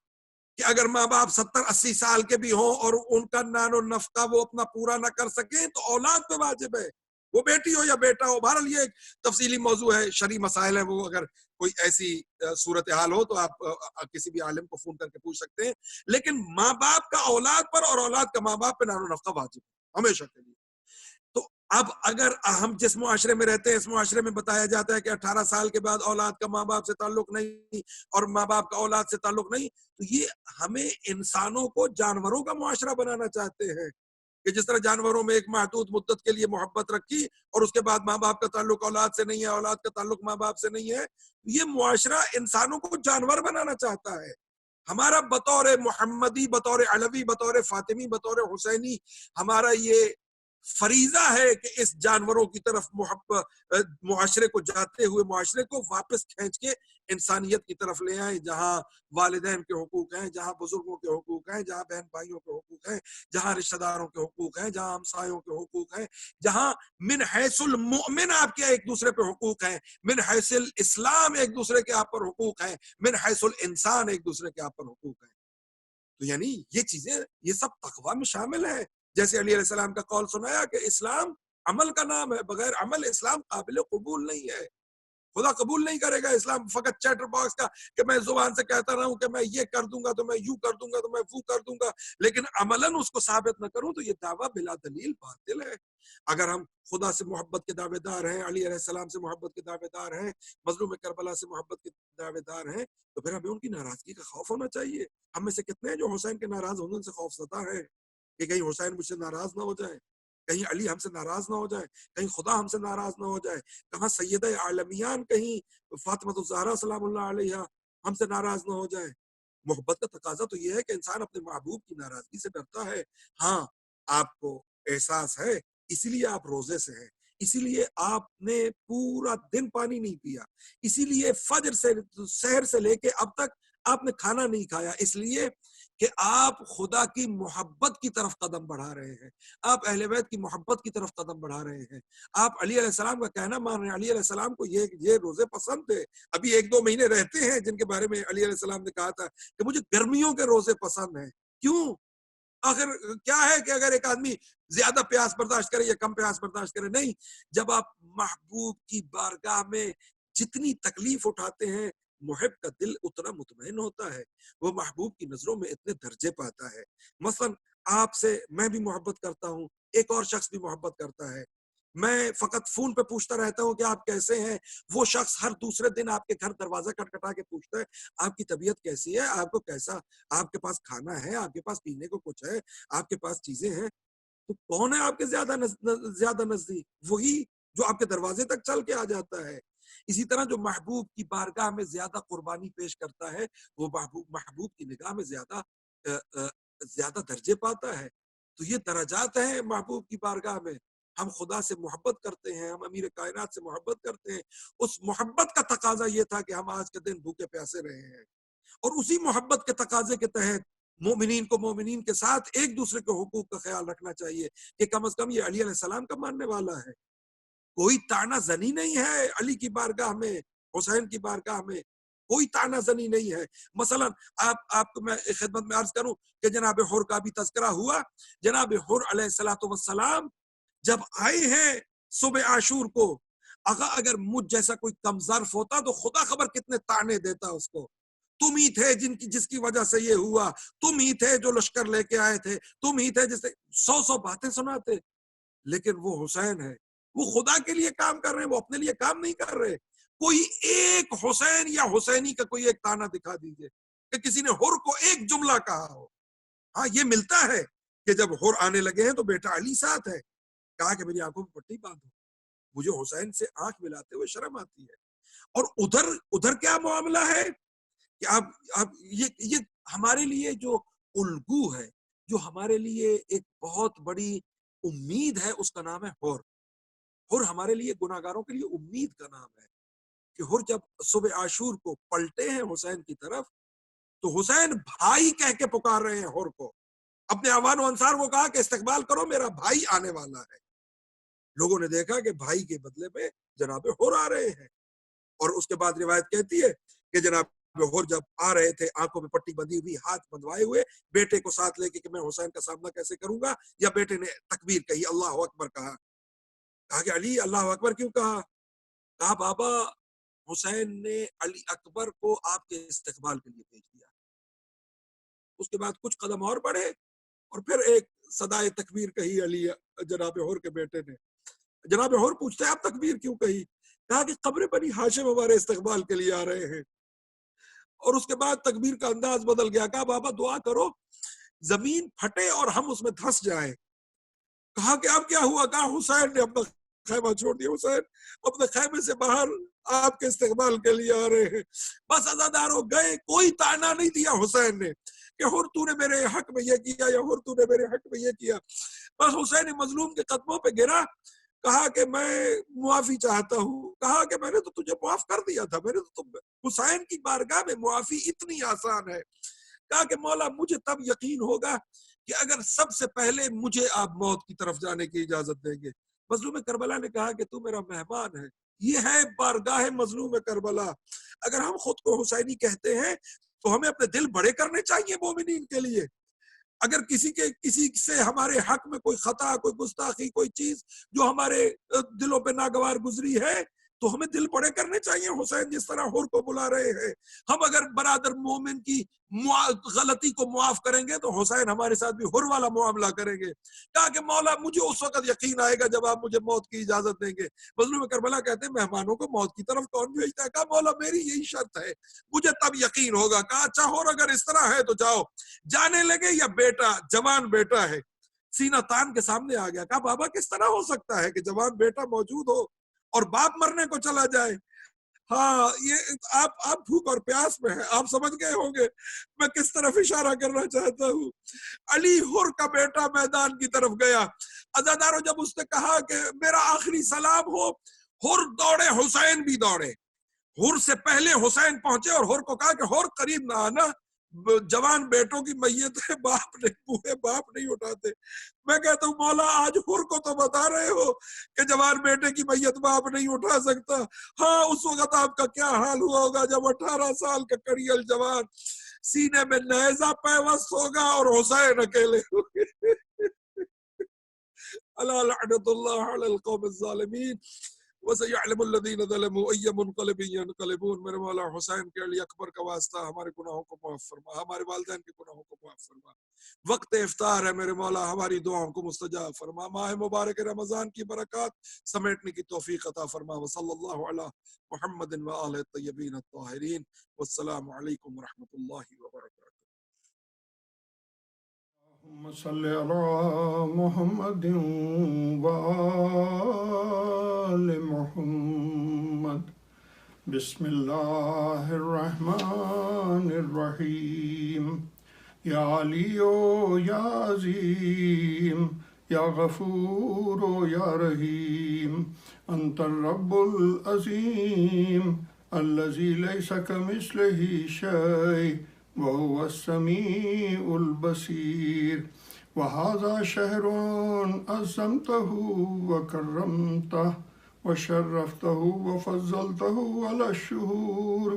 کہ اگر ماں باپ 70-80 سال کے بھی ہوں اور ان کا نان و نفقہ وہ اپنا پورا نہ کر سکیں تو اولاد پہ واجب ہے، وہ بیٹی ہو یا بیٹا ہو۔ بہرحال یہ ایک تفصیلی موضوع ہے، شرعی مسائل ہیں، وہ اگر کوئی ایسی صورتحال ہو تو آپ کسی بھی عالم کو فون کر کے پوچھ سکتے ہیں، لیکن ماں باپ کا اولاد پر اور اولاد کا ماں باپ پہ نان و نفقہ واجب ہے ہمیشہ کے لیے۔ تو اب اگر ہم جس معاشرے میں رہتے ہیں، اس معاشرے میں بتایا جاتا ہے کہ 18 سال کے بعد اولاد کا ماں باپ سے تعلق نہیں اور ماں باپ کا اولاد سے تعلق نہیں، تو یہ ہمیں انسانوں کو جانوروں کا معاشرہ بنانا چاہتے ہیں کہ جس طرح جانوروں میں ایک محدود مدت کے لیے محبت رکھی اور اس کے بعد ماں باپ کا تعلق اولاد سے نہیں ہے، اولاد کا تعلق ماں باپ سے نہیں ہے، یہ معاشرہ انسانوں کو جانور بنانا چاہتا ہے۔ ہمارا بطور محمدی، بطور علوی، بطور فاطمی، بطور حسینی ہمارا یہ فریضہ ہے کہ اس جانوروں کی طرف معاشرے کو جاتے ہوئے معاشرے کو واپس کھینچ کے انسانیت کی طرف لے آئیں، جہاں والدین کے حقوق ہیں، جہاں بزرگوں کے حقوق ہیں، جہاں بہن بھائیوں کے حقوق ہیں، جہاں رشتہ داروں کے حقوق ہیں، جہاں ہمسایوں کے حقوق ہیں، جہاں من حیث المؤمن آپ کے ایک دوسرے پہ حقوق ہیں، من حیث الاسلام ایک دوسرے کے آپ پر حقوق ہیں، من حیث الانسان ایک دوسرے کے آپ پر حقوق ہیں۔ تو یعنی یہ چیزیں، یہ سب تقویٰ میں شامل ہیں۔ جیسے علی علیہ السلام کا قول سنایا کہ اسلام عمل کا نام ہے، بغیر عمل اسلام قابل قبول نہیں ہے، خدا قبول نہیں کرے گا اسلام فقط چیٹر باکس کا، کہ میں زبان سے کہتا رہا ہوں کہ میں یہ کر دوں گا تو میں یوں کر دوں گا تو میں وہ کر دوں گا، لیکن عملاً اس کو ثابت نہ کروں تو یہ دعویٰ بلا دلیل باطل ہے۔ اگر ہم خدا سے محبت کے دعوے دار ہیں، علی علیہ السلام سے محبت کے دعوے دار ہیں، مظلوم کربلا سے محبت کے دعوے دار ہیں، تو پھر ہمیں ان کی ناراضگی کا خوف ہونا چاہیے۔ ہم میں سے کتنے ہیں جو حسین کے ناراض ہونے سے خوف زدہ ہے کہ کہیں حسین مجھ سے ناراض نہ ہو جائے، کہیں علی ہم سے ناراض نہ ہو جائے، کہیں خدا ہم سے ناراض نہ ہو جائے، کہاں سیدہ عالمیان کہیں فاطمہ الزہرا سلام اللہ علیہا ہم سے ناراض نہ ہو جائے۔ محبت کا تقاضا تو یہ ہے کہ انسان اپنے محبوب کی ناراضگی سے ڈرتا ہے۔ ہاں، آپ کو احساس ہے، اسی لیے آپ روزے سے ہیں، اسی لیے آپ نے پورا دن پانی نہیں پیا، اسی لیے فجر سے سحر سے لے کے اب تک آپ نے کھانا نہیں کھایا، اس لیے کہ آپ خدا کی محبت کی طرف قدم بڑھا رہے ہیں، آپ اہل بیت کی محبت کی طرف قدم بڑھا رہے ہیں، آپ علی علیہ السلام کا کہنا مان رہے ہیں۔ علی علیہ السلام کو یہ روزے پسند تھے، ابھی 1-2 مہینے رہتے ہیں جن کے بارے میں علی علیہ السلام نے کہا تھا کہ مجھے گرمیوں کے روزے پسند ہیں۔ کیوں؟ آخر کیا ہے کہ اگر ایک آدمی زیادہ پیاس برداشت کرے یا کم پیاس برداشت کرے؟ نہیں، جب آپ محبوب کی بارگاہ میں جتنی تکلیف اٹھاتے ہیں محب کا دل اتنا مطمئن ہوتا ہے، وہ محبوب کی نظروں میں اتنے درجے پاتا ہے۔ مثلا آپ سے میں بھی محبت کرتا ہوں، ایک اور شخص بھی محبت کرتا ہے، میں فقط فون پہ پوچھتا رہتا ہوں کہ آپ کیسے ہیں، وہ شخص ہر دوسرے دن آپ کے گھر دروازہ کھٹکھٹا کے پوچھتا ہے آپ کی طبیعت کیسی ہے، آپ کو کیسا، آپ کے پاس کھانا ہے، آپ کے پاس پینے کو کچھ ہے، آپ کے پاس چیزیں ہیں۔ تو کون ہے آپ کے زیادہ نزدیک؟ وہی جو آپ کے دروازے تک چل کے آ جاتا ہے۔ اسی طرح جو محبوب کی بارگاہ میں زیادہ قربانی پیش کرتا ہے وہ محبوب کی نگاہ میں زیادہ درجے پاتا ہے۔ تو یہ درجات ہیں محبوب کی بارگاہ میں۔ ہم خدا سے محبت کرتے ہیں، ہم امیر کائنات سے محبت کرتے ہیں، اس محبت کا تقاضا یہ تھا کہ ہم آج کے دن بھوکے پیاسے رہے ہیں، اور اسی محبت کے تقاضے کے تحت مومنین کو مومنین کے ساتھ ایک دوسرے کے حقوق کا خیال رکھنا چاہیے کہ کم از کم یہ علی علیہ السلام کا ماننے والا ہے۔ کوئی طعنہ زنی نہیں ہے علی کی بارگاہ میں، حسین کی بارگاہ میں کوئی طعنہ زنی نہیں ہے۔ مثلا آپ کو میں خدمت میں عرض کروں کہ جناب حر کا بھی تذکرہ ہوا۔ جناب حر علیہ السلام جب آئے ہیں صبح عاشور کو، اگر مجھ جیسا کوئی کم ظرف ہوتا تو خدا خبر کتنے طعنے دیتا اس کو، تم ہی تھے جس کی وجہ سے یہ ہوا، تم ہی تھے جو لشکر لے کے آئے تھے، تم ہی تھے جسے 100 باتیں سناتے۔ لیکن وہ حسین ہے، وہ خدا کے لیے کام کر رہے ہیں، وہ اپنے لیے کام نہیں کر رہے۔ کوئی ایک حسین یا حسینی کا کوئی ایک تانا دکھا دیجئے کہ کسی نے حر کو ایک جملہ کہا ہو۔ ہاں یہ ملتا ہے کہ جب حر آنے لگے ہیں تو بیٹا علی ساتھ ہے، کہا کہ میری آنکھوں میں پٹی باندھو، مجھے حسین سے آنکھ ملاتے ہوئے شرم آتی ہے۔ اور ادھر کیا معاملہ ہے کہ آپ یہ ہمارے لیے جو الگو ہے، جو ہمارے لیے ایک بہت بڑی امید ہے، اس کا نام ہے حر۔ حر ہمارے لیے گناہگاروں کے لیے امید کا نام ہے کہ حر جب صبح عاشور کو پلٹے ہیں حسین کی طرف تو حسین بھائی کہہ کے پکار رہے ہیں حر کو، اپنے اعوان و انصار کو کہا کہ استقبال کرو، میرا بھائی آنے والا ہے۔ لوگوں نے دیکھا کہ بھائی کے بدلے میں جناب حر آ رہے ہیں، اور اس کے بعد روایت کہتی ہے کہ جناب حر جب آ رہے تھے آنکھوں میں پٹی بندھی ہوئی، ہاتھ بندھوائے ہوئے، بیٹے کو ساتھ لے کے کہ میں حسین کا سامنا کیسے کروں گا، یا بیٹے نے تکبیر کہی، اللہ اکبر کہا کہ علی اللہ اکبر کیوں کہا؟ کہا بابا حسین نے علی اکبر کو آپ کے استقبال کے لیے بھیج دیا۔ اس کے بعد کچھ قدم اور بڑھے اور پھر ایک صدائے تکبیر کہی علی جناب حر کے بیٹے نے۔ جناب حر پوچھتے ہیں آپ تکبیر کیوں کہی؟ کہا کہ قبر بنی ہاشم ہمارے استقبال کے لیے آ رہے ہیں۔ اور اس کے بعد تکبیر کا انداز بدل گیا، کہا بابا دعا کرو زمین پھٹے اور ہم اس میں دھس جائیں۔ کہا کہ اب کیا ہوا؟ کہا حسین نے اپنا خیمہ چھوڑ دیا، حسین اپنے خیمے سے باہر آپ کے استقبال کے لیے آ رہے ہیں۔ بس عزاداروں گئے، کوئی طعنہ نہیں دیا حسین نے کہ حر تو نے میرے حق میں یہ کیا یا حر تو نے میرے حق میں یہ کیا۔ بس حسین مظلوم کے قدموں پہ گرا، کہا کہ میں معافی چاہتا ہوں۔ کہا کہ میں نے تو تجھے معاف کر دیا تھا، میں نے تو حسین کی بارگاہ میں معافی اتنی آسان ہے۔ کہا کہ مولا مجھے تب یقین ہوگا کہ اگر سب سے پہلے مجھے آپ موت کی طرف جانے کی اجازت دیں گے۔ مظلوم کربلا نے کہا کہ تو میرا مہمان ہے، یہ ہے بارگاہ مظلوم کربلا۔ اگر ہم خود کو حسینی کہتے ہیں تو ہمیں اپنے دل بڑے کرنے چاہیے مومنین کے لیے۔ اگر کسی سے ہمارے حق میں کوئی خطا، کوئی گستاخی، کوئی چیز جو ہمارے دلوں پہ ناگوار گزری ہے تو ہمیں دل بڑے کرنے چاہیے، حسین جس طرح حر کو بلا رہے ہیں۔ ہم اگر برادر مومن کی غلطی کو معاف کریں گے تو حسین ہمارے ساتھ بھی حر والا معاملہ کریں گے۔ کہا کہ مولا مجھے اس وقت یقین آئے گا جب آپ مجھے موت کی اجازت دیں گے۔ مظلوم کربلا کہتے ہیں مہمانوں کو موت کی طرف کون بھیجتا ہے؟ کہا مولا میری یہی شرط ہے، مجھے تب یقین ہوگا۔ کہا اچھا حر اگر اس طرح ہے تو جاؤ۔ جانے لگے، یا بیٹا جوان بیٹا ہے سینہ تان کے سامنے آ گیا۔ کہا بابا کس طرح ہو سکتا ہے کہ جوان بیٹا موجود ہو اور باپ مرنے کو چلا جائے؟ ہاں یہ آپ بھوک اور پیاس میں ہیں، آپ سمجھ گئے ہوں گے میں کس طرف اشارہ کرنا چاہتا ہوں۔ علی حر کا بیٹا میدان کی طرف گیا۔ عزاداروں جب اس نے کہا کہ میرا آخری سلام ہو، حر دوڑے، حسین بھی دوڑے۔ حر سے پہلے حسین پہنچے اور حر کو کہا کہ حر قریب نہ آنا، جوان بیٹوں کی میت ہے، باپ نہیں اٹھاتے۔ میں کہتا ہوں مولا آج حر کو تو بتا رہے ہو کہ جوان بیٹے کی میت باپ نہیں اٹھا سکتا۔ ہاں اس وقت آپ کا کیا حال ہوا ہوگا جب 18 سال کا کڑیل جوان سینے میں نیزہ پیوست ہوگا اور حسین اکیلے ہوگے. الا لعنت اللہ علی القوم الظالمین وسيعلم الذين ظلموا اي منقلب ينقلبون. میرے مولا حسین کے علی اکبر کا واسطہ ہمارے گناہوں کو معاف فرما، ہمارے والدین کے گناہوں کو معاف فرما. وقت افطار ہے میرے مولا، ہماری دعاؤں کو مستجاب فرما. ماہ مبارک رمضان کی برکات سمیٹنے کی توفیق عطا فرما. وصلی اللہ علی محمد وآلہ الطیبین الطاہرین. والسلام علیکم ورحمۃ اللہ وبرکاتہ. اللهم صل على محمد وآل محمد. بسم الله الرحمن الرحيم. يا علي يا عظيم يا غفور يا رحيم أنت الرب العظيم الذي ليس كمثله شيء وهو السميع البصير. وهذا شهر عظمته وكرمته وشرفته وفضلته على الشهور.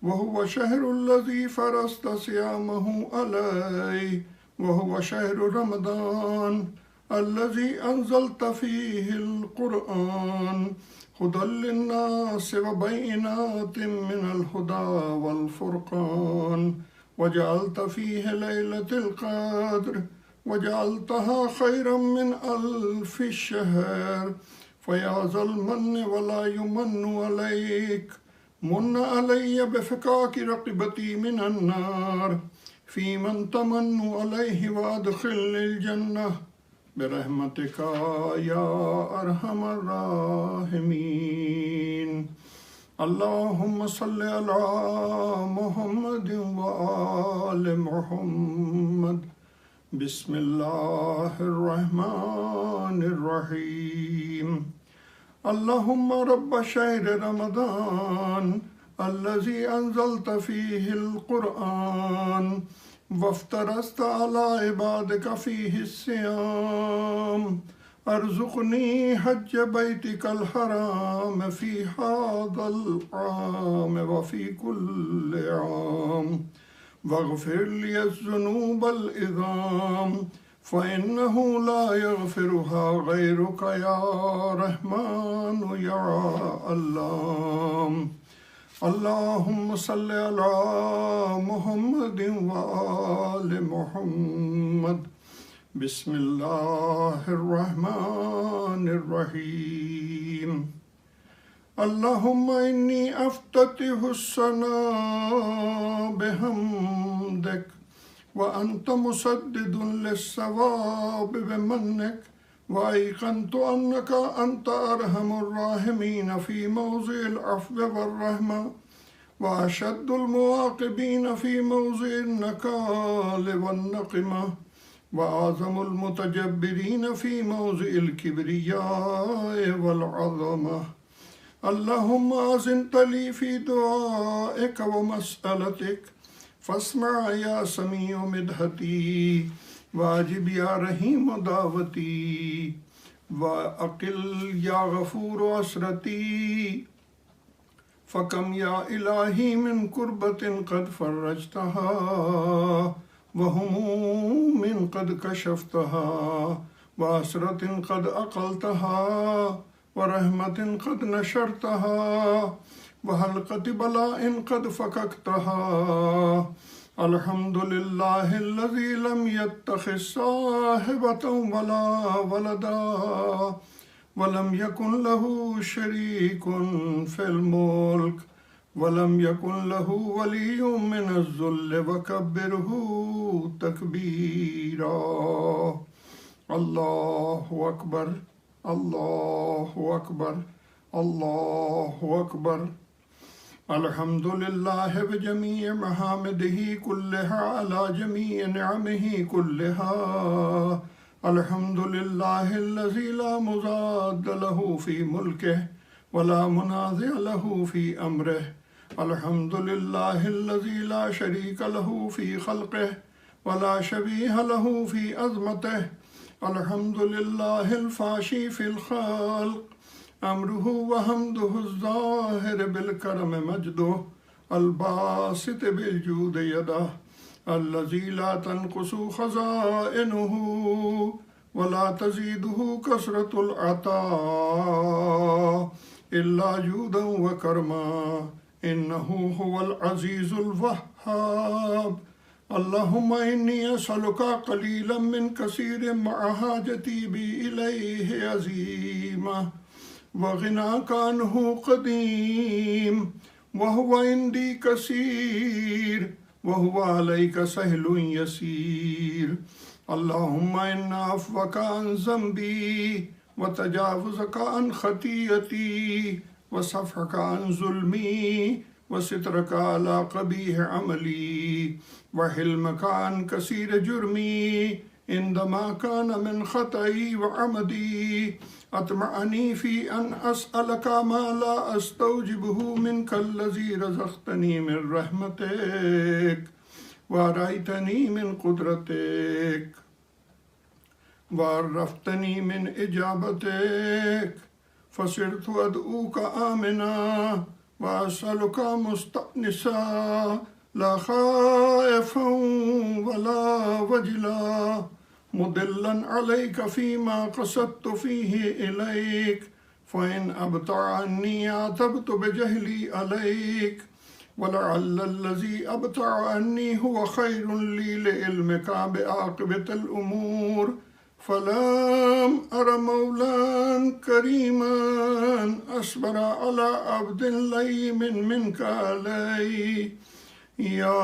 وهو شهر الذي فرضت صيامه عليه. وهو شهر رمضان الذي أنزلت فيه القرآن هدى للناس وبينات من الهدى والفرقان. وجعلت فيه ليلة القدر وجعلتها خيرا من 1000 شهر. فيا ذا المن ولا يمن عليك من علي بفكاك رقبتي من النار في من تمن عليه وادخل الجنة برحمتك يا أرحم الراحمين. اللهم صل على محمد وآل محمد. بسم الله الرحمن الرحيم. اللهم رب شهر رمضان الذي أنزلت فيه القرآن وافترضت على عبادك فيه الصيام ارزقني حج بيتك الحرام في هذا العام وفي كل عام واغفر لي الذنوب العظام فإنه لا يغفرها غيرك يا رحمن يا الله. اللهم صل على محمد وآل محمد. بسم الله الرحمن الرحيم. اللهم إني أفتتح السنة بحمدك وأنت مسدد للصواب بمنك وأيقنت أنك أنت أرحم الراحمين في موضع العفو والرحمة وأشد المعاقبين في موضع النكال والنقمة وأعظم المتجبرين في موضع الكبرياء والعظمة. اللهم أذنت لي في دعائك ومسألتك فاسمع يا سميع مدحتي واجب يا رحيم دعوتي وأقل يا غفور عسرتي. فكم يا إلهي من كربة قد فرجتها وهموم قد كشفتها وعسرة قد أقلتها ورحمة قد نشرتها وحلقة بلاء قد فككتها. الحمد لله الذي لم يتخذ صاحبة ولا ولدا ولم يكن له شريك في الملك ولم يكن له ولي من الذل وكبره تكبيرا. الله أكبر الله أكبر الله أكبر. الحمد لله بجميع محامده كلها على جميع نعمه كلها. الحمد لله الذي لا مضاد له في ملكه ولا منازع له في أمره. الحمد لله الذي لا شريك له في خلقه ولا شبيه له في عظمته. الحمد لله الفاشي في الخلق أمره وحمده الظاهر بالكرم مجده. الباسط بالجود يده الذي لا تنقص خزائنه ولا تزيده كثرة العطاء إلا جودا وكرما إنه هو العزيز الوهاب. اللهم إني أسألك قليلا من كثير مع حاجتي بي إليه عظيمة وغناك عنه قديم وهو عندي كثير وهو عليك سهل يسير. اللهم إن عفوك عن ذنبي وتجاوزك عن خطيئتي وصفحك عن ظلمي وسترك على قبيح عملي وحلمك عن كثير جرمي عندما كان من خطئي وعمدي أطمعني في أن أسألك ما لا أستوجبه منك الذي رزقتني من رحمتك وأريتني من قدرتك وعرفتني من إجابتك فصرت أدعوك آمنا وأسألك مستأنسا لا خائفا ولا وجلا مدلا عليك فيما قصدت فيه إليك فإن أبطأ عني عاتبت بجهلي عليك ولعل الذي أبطأ عني هو خير لي لعلمك بعاقبة الأمور فلم أر مولا كريما أصبر على عبد لئيم منك علي. يا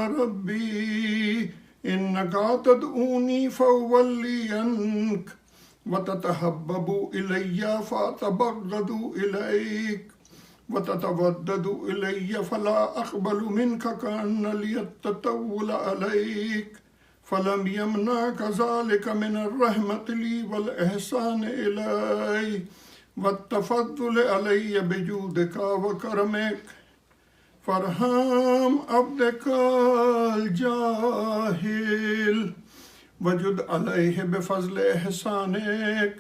ربي إنك تدعوني فأولينك وتتحبب إلي فأتبغض إليك وتتودد إلي فلا أقبل منك كأن لي التطول عليك فلم يمنعك ذلك من الرحمة لي والإحسان إلي والتفضل علي بجودك وكرمك فارحم عبدك الجاهل وجد عليه بفضل إحسانك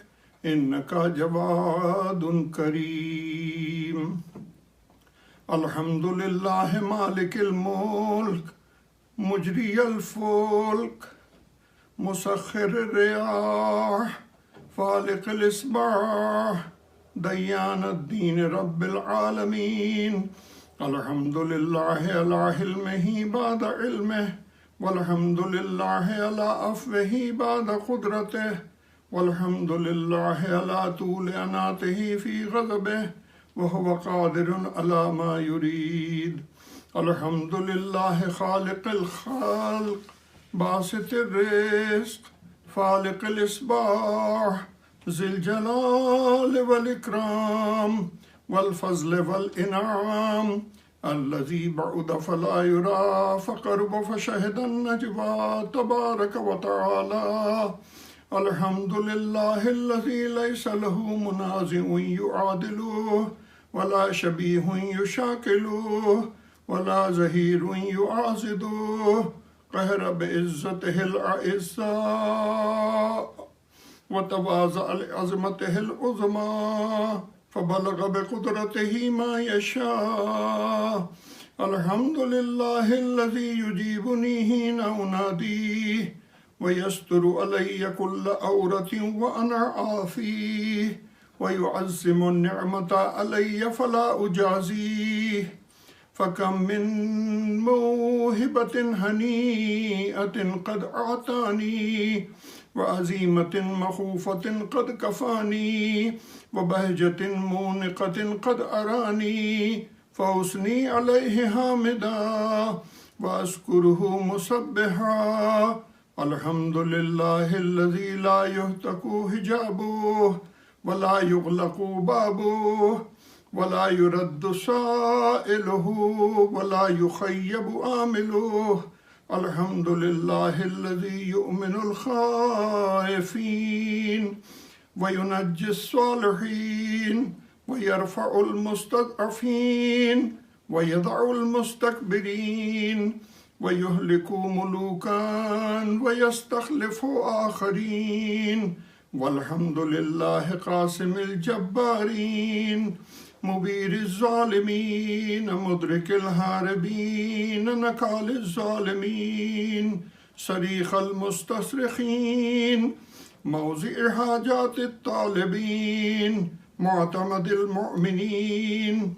إنك جواد كريم. الحمد لله مالك الملك مجري الفلك مسخر الرياح فالق الإصباح ديان الدين رب العالمين. الحمد لله على حلمه بعد علمه والحمد لله على عفوه بعد قدرته والحمد لله على طول أناته في غضبه وهو قادر على ما يريد. الحمد لله خالق الخلق باسط الرزق فالق الإصباح ذي الجلال والإكرام والفضل والإنعام الذي بعد فلا يرى فقرب فشهد النجوى تبارك وتعالى. الحمد لله الذي ليس له منازع يعادله ولا شبيه يشاكله ولا زهير يعاصده قهر بعزته الأعزاء وتواضع لعظمته العظمى فبلغ بقدرته ما يشاء. الحمد لله الذي يجيبني حين أناديه ويستر علي كل عورة وأنا عافيه ويعزم النعمة علي فلا أجازيه. فكم من موهبة هنيئة قد أعطاني وعزيمة مخوفة قد كفاني وبهجة مونقة قد أراني فأثني عليه حامدا وأشكره مسبحا. الحمد لله الذي لا يهتك حجابه ولا يغلق بابه ولا يرد سائله ولا يخيب آمله. الحمد لله الذي يؤمن الخائفين وينجي الصالحين ويرفع المستضعفين ويضع المستكبرين ويهلك ملوكا ويستخلف آخرين. والحمد لله قاسم الجبارين مبير الظالمين مدرك الهاربين نكال الظالمين صريخ المستصرخين موضع حاجات الطالبين معتمد المؤمنين.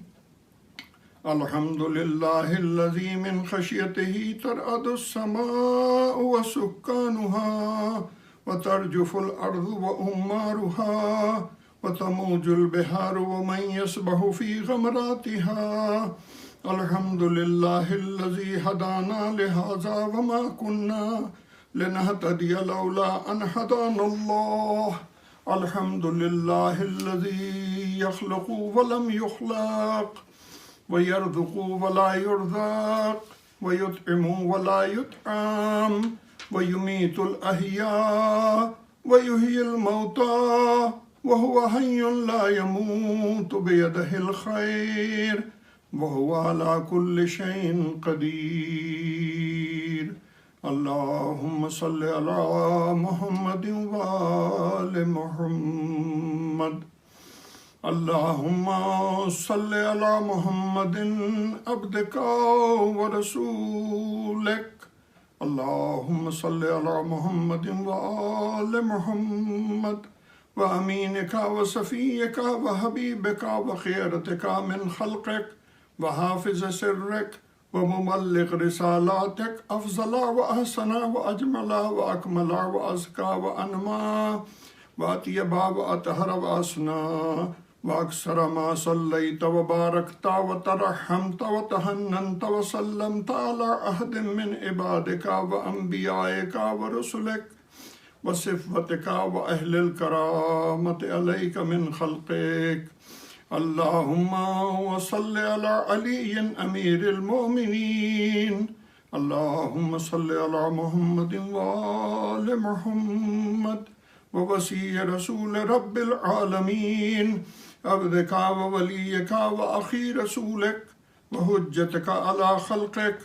الحمد لله الذي من خشيته ترعد السماء وسكانها وترجف الأرض وأمارها وتموج البحار ومن يسبح في غمراتها. الحمد لله الذي هدانا لهذا وما كنا لنهتدي لولا أن هدانا الله. الحمد لله الذي يخلق ولم يخلق ويرزق ولا يرزق ويطعم ولا يطعم ويميت الأحياء ويحيي الموتى وهو حي لا يموت بيده الخير وهو على كل شيء قدير. اللهم صل على محمد وآل محمد. اللهم صل على محمد عبدك ورسولك. اللهم صل على محمد وآل محمد وأمينك وصفيك وحبيبك وخيرتك من خلقك وحافظ سرك ومبلغ رسالاتك أفضل وأحسن وأجمل وأكمل وأزكى وأنمى وأطيب وأطهر وأسنى وأكثر ما صليت وباركت وترحمت وتهننت وسلمت على أحد من عبادك وأنبيائك ورسلك وصفتك وأهل الكرامة عليك من خلقك. اللهم وصل على علي أمير المؤمنين. اللهم صل على محمد وآل محمد ووصي رسول رب العالمين عبدك ووليك وأخي رسولك وحجتك على خلقك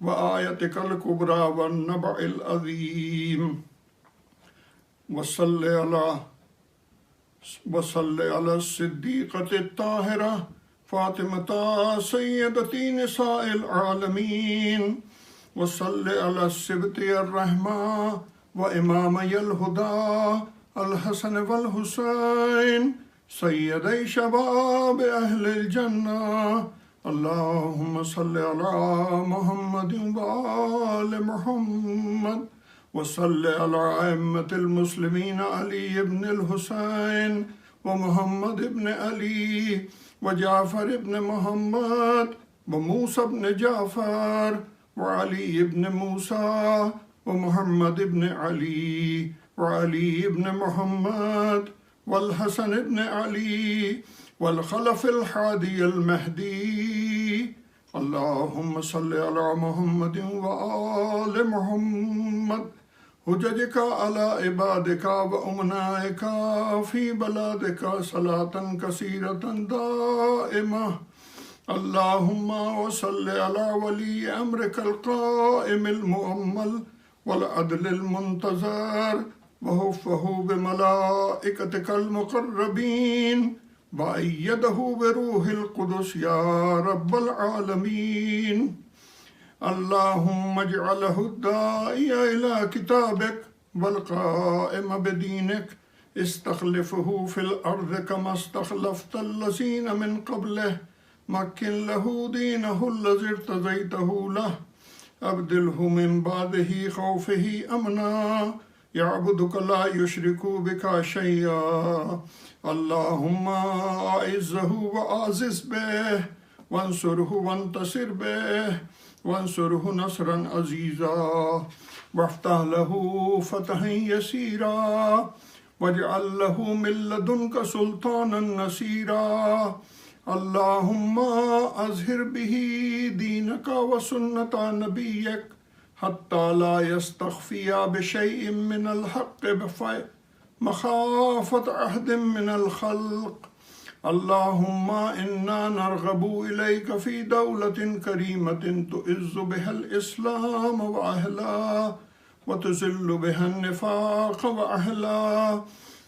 وآيتك الكبرى والنبع العظيم. وصل على الصديقة الطاهرة فاطمة سيدة نساء العالمين. وصل على السبط الرحمة وإمامي الهدى الحسن والحسين سيدي شباب أهل الجنة. اللهم صل على محمد وآل محمد. وصل على أئمة المسلمين علي بن الحسين ومحمد بن علي وجعفر بن محمد وموسى بن جعفر وعلي بن موسى ومحمد بن علي وعلي بن محمد والحسن بن علي والخلف الحادي المهدي. اللهم صل على محمد وآل محمد حججك على عبادك وأمنائك في بلادك صلاة كثيرة دائمة. اللهم وصل على ولي أمرك القائم المؤمل والعدل المنتظر وحفه بملائكتك المقربين وأيده بروح القدس يا رب العالمين. اللهم اجعله الداعي إلى كتابك والقائم بدينك استخلفه في الأرض كما استخلفت الذين من قبله. مكن له دينه الذي ارتضيته له. أبدله من بعده خوفه أمنا يعبدك لا يشرك بك شيئا. اللهم أعزه وأعزز به وانصره وانتصر به وانصره نصرا عزيزا وافتح له فتحا يسيرا واجعل له من لدنك سلطانا نصيرا. اللهم أظهر به دينك وسنة نبيك حتى لا يستخفي بشيء من الحق مخافة أحد من الخلق. اللهم إنا نرغب إليك في دولة كريمة تعز بها الإسلام وأهله وتذل بها النفاق وأهله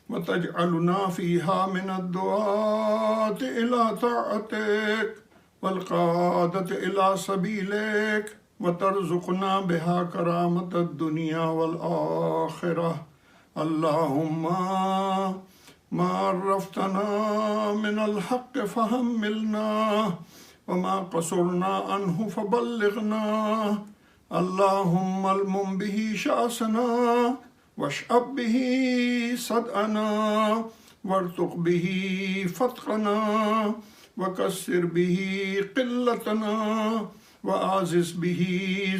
وتجعلنا فيها من الدعاة إلى طاعتك والقادة إلى سبيلك وترزقنا بها كرامة الدنيا والآخرة. اللهم ما عرفتنا من الحق فحملنا وما قصرنا عنه فبلغنا. اللهم المم به شأسنا واشأب به صدأنا وارتق به فتقنا وكسر به قلتنا وأعزز به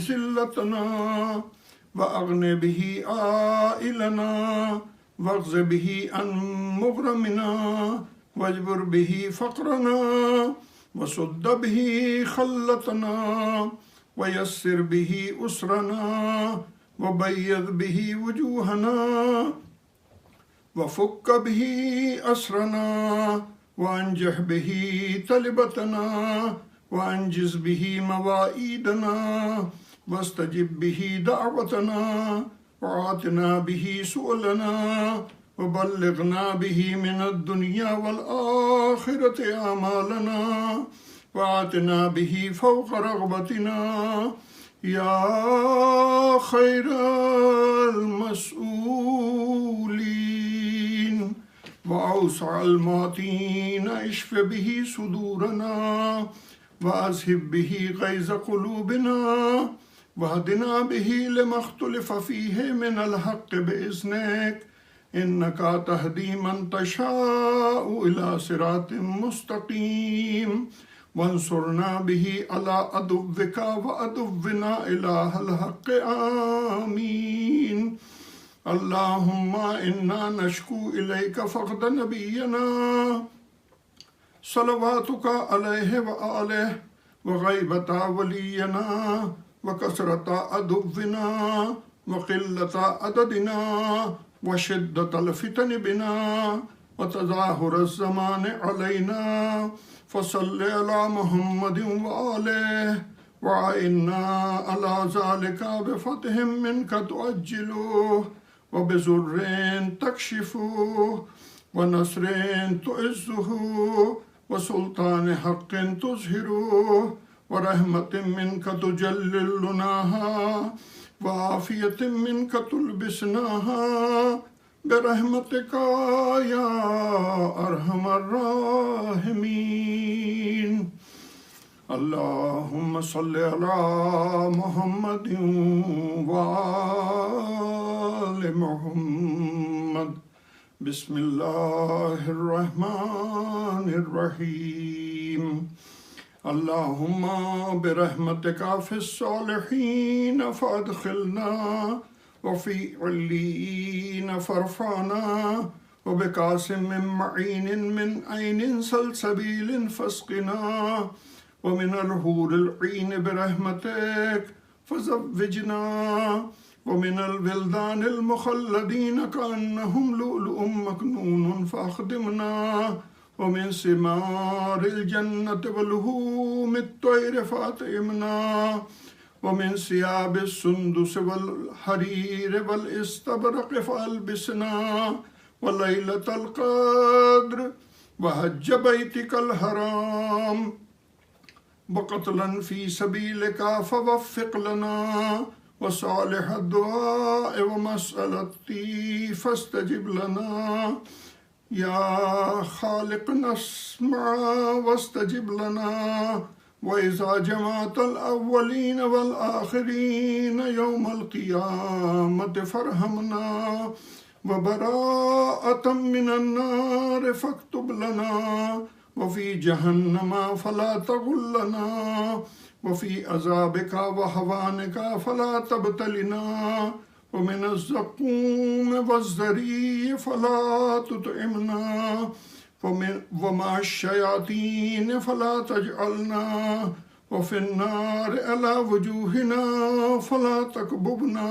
ذلتنا وأغن به عائلنا واغز به عن مغرمنا واجبر به فقرنا وسد به خلتنا ويسر به أسرنا وبيض به وجوهنا وفك به أسرنا وأنجح به طلبتنا وأنجز به مواعيدنا واستجب به دعوتنا وآتنا به سؤلنا وبلغنا به من الدنيا والآخرة أعمالنا وآتنا به فوق رغبتنا يا خير المسؤولين وأوسع المعطين. اشف به صدورنا وأذهب به غيظ قلوبنا واهدنا به لما اختلف فيه من الحق بإذنك إنك تهدي من تشاء إلى صراط مستقيم. وانصرنا به على عدوك وعدونا إله الحق. آمين. اللهم إنا نشكو إليك فقد نبينا صلواتك عليه وآله وغيبة ولينا وكثرة عدونا وقلة عددنا وشدة الفتن بنا وتظاهر الزمان علينا. فصل على محمد وآله وعنا على ذلك بفتح منك تؤجله وبزر تكشفه ونصر تعزه وسلطان حق تظهره ورحمة منك تجللناها وعافية منك تلبسناها برحمتك يا أرحم الراحمين. اللهم صل على محمد وآل محمد. بسم الله الرحمن الرحيم. اللهم برحمتك في الصالحين فادخلنا وفي عليين فارفعنا وبكاسم من معين من عين سلسبيل فاسقنا ومن الحور العين برحمتك فزوجنا ومن الولدان المخلدين كأنهم لؤلؤ مكنون فأخدمنا ومن ثمار الجنة ولحوم الطير فأطعمنا ومن ثياب السندس والحرير والاستبرق فألبسنا وليلة القدر وحج بيتك الحرام وقتلا في سبيلك فوفق لنا وصالح الدعاء ومسألتي فاستجب لنا. يا خالقنا اسمع واستجب لنا. وإذا جمعت الأولين والآخرين يوم القيامة فارحمنا وبراءة من النار فاكتب لنا وفي جهنم فلا تغلنا وفي عذابك وهوانك فلا تبتلنا ومن الزقوم والزريع فلا تطعمنا ومع الشياطين فلا تجعلنا وفي النار على وجوهنا فلا تكببنا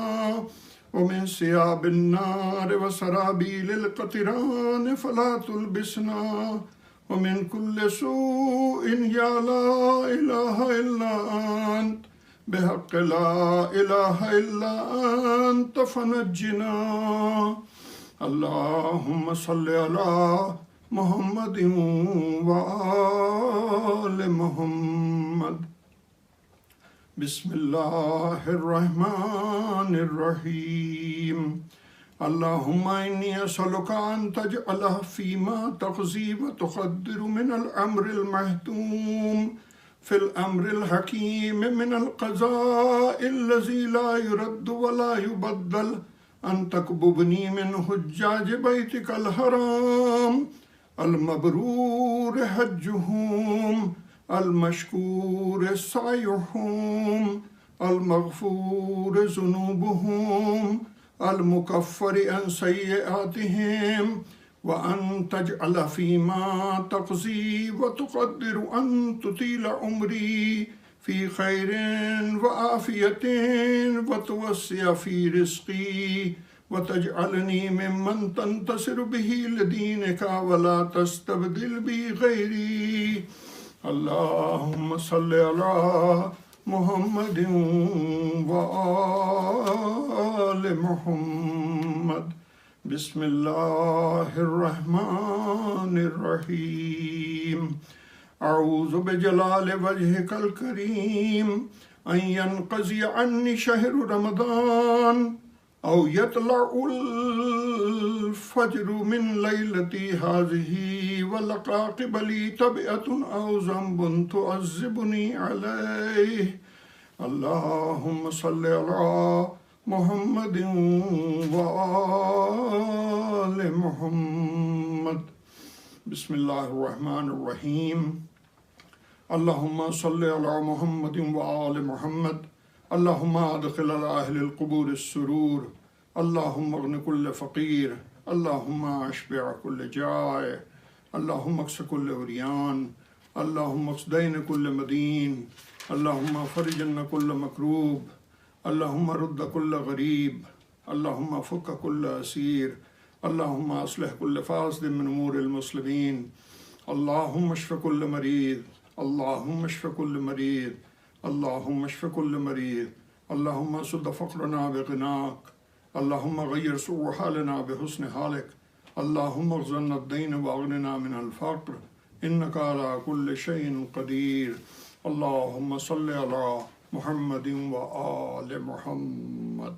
ومن ثياب النار وسرابيل القطران فلا تلبسنا ومن كل سوء يا لا إله إلا أنت بحق لا إله إلا أنت فنجنا. اللهم صل على محمد وآل محمد. بسم الله الرحمن الرحيم. اللهم إني أسألك أن تجعل فيما تقضي وتقدر من الأمر المحتوم في الأمر الحكيم من القضاء الذي لا يرد ولا يبدل أن تكببني من حجاج بيتك الحرام المبرور حجهم المشكور سعيهم المغفور ذنوبهم المكفر عن سيئاتهم، وأن تجعل فيما تقضي وتقدر أن تطيل عمري في خير وعافية وتوسع في رزقي وتجعلني ممن تنتصر به لدينك ولا تستبدل بي غيري. اللهم صل على محمد وآل محمد. بسم الله الرحمن الرحيم. أعوذ بجلال وجهك الكريم أن ينقضي عني شهر رمضان أو يطلع الفجر من ليلتي هذه ولقى قبلي تبعة أو ذنب تعذبني عليه. اللهم صل على محمد وآل محمد. بسم الله الرحمن الرحيم. اللهم صل على محمد وآل محمد. اللهم أدخل على أهل القبور السرور. اللهم اغن كل فقير. اللهم أشبع كل جائع. اللهم اكس كل عريان. اللهم اكس دين كل مدين. اللهم فرج عنا كل مكروب. اللهم رد كل غريب. اللهم فك كل أسير. اللهم أصلح كل فاسد من أمور المسلمين. اللهم اشف كل مريض. اللهم اشف كل مريض. اللهم اشف كل مريض. اللهم سد فقرنا بغناك. اللهم غير سوء حالنا بحسن حالك. اللهم اغزنا الدين واغننا من الفقر إنك على كل شيء قدير. اللهم صل على محمد وآل محمد.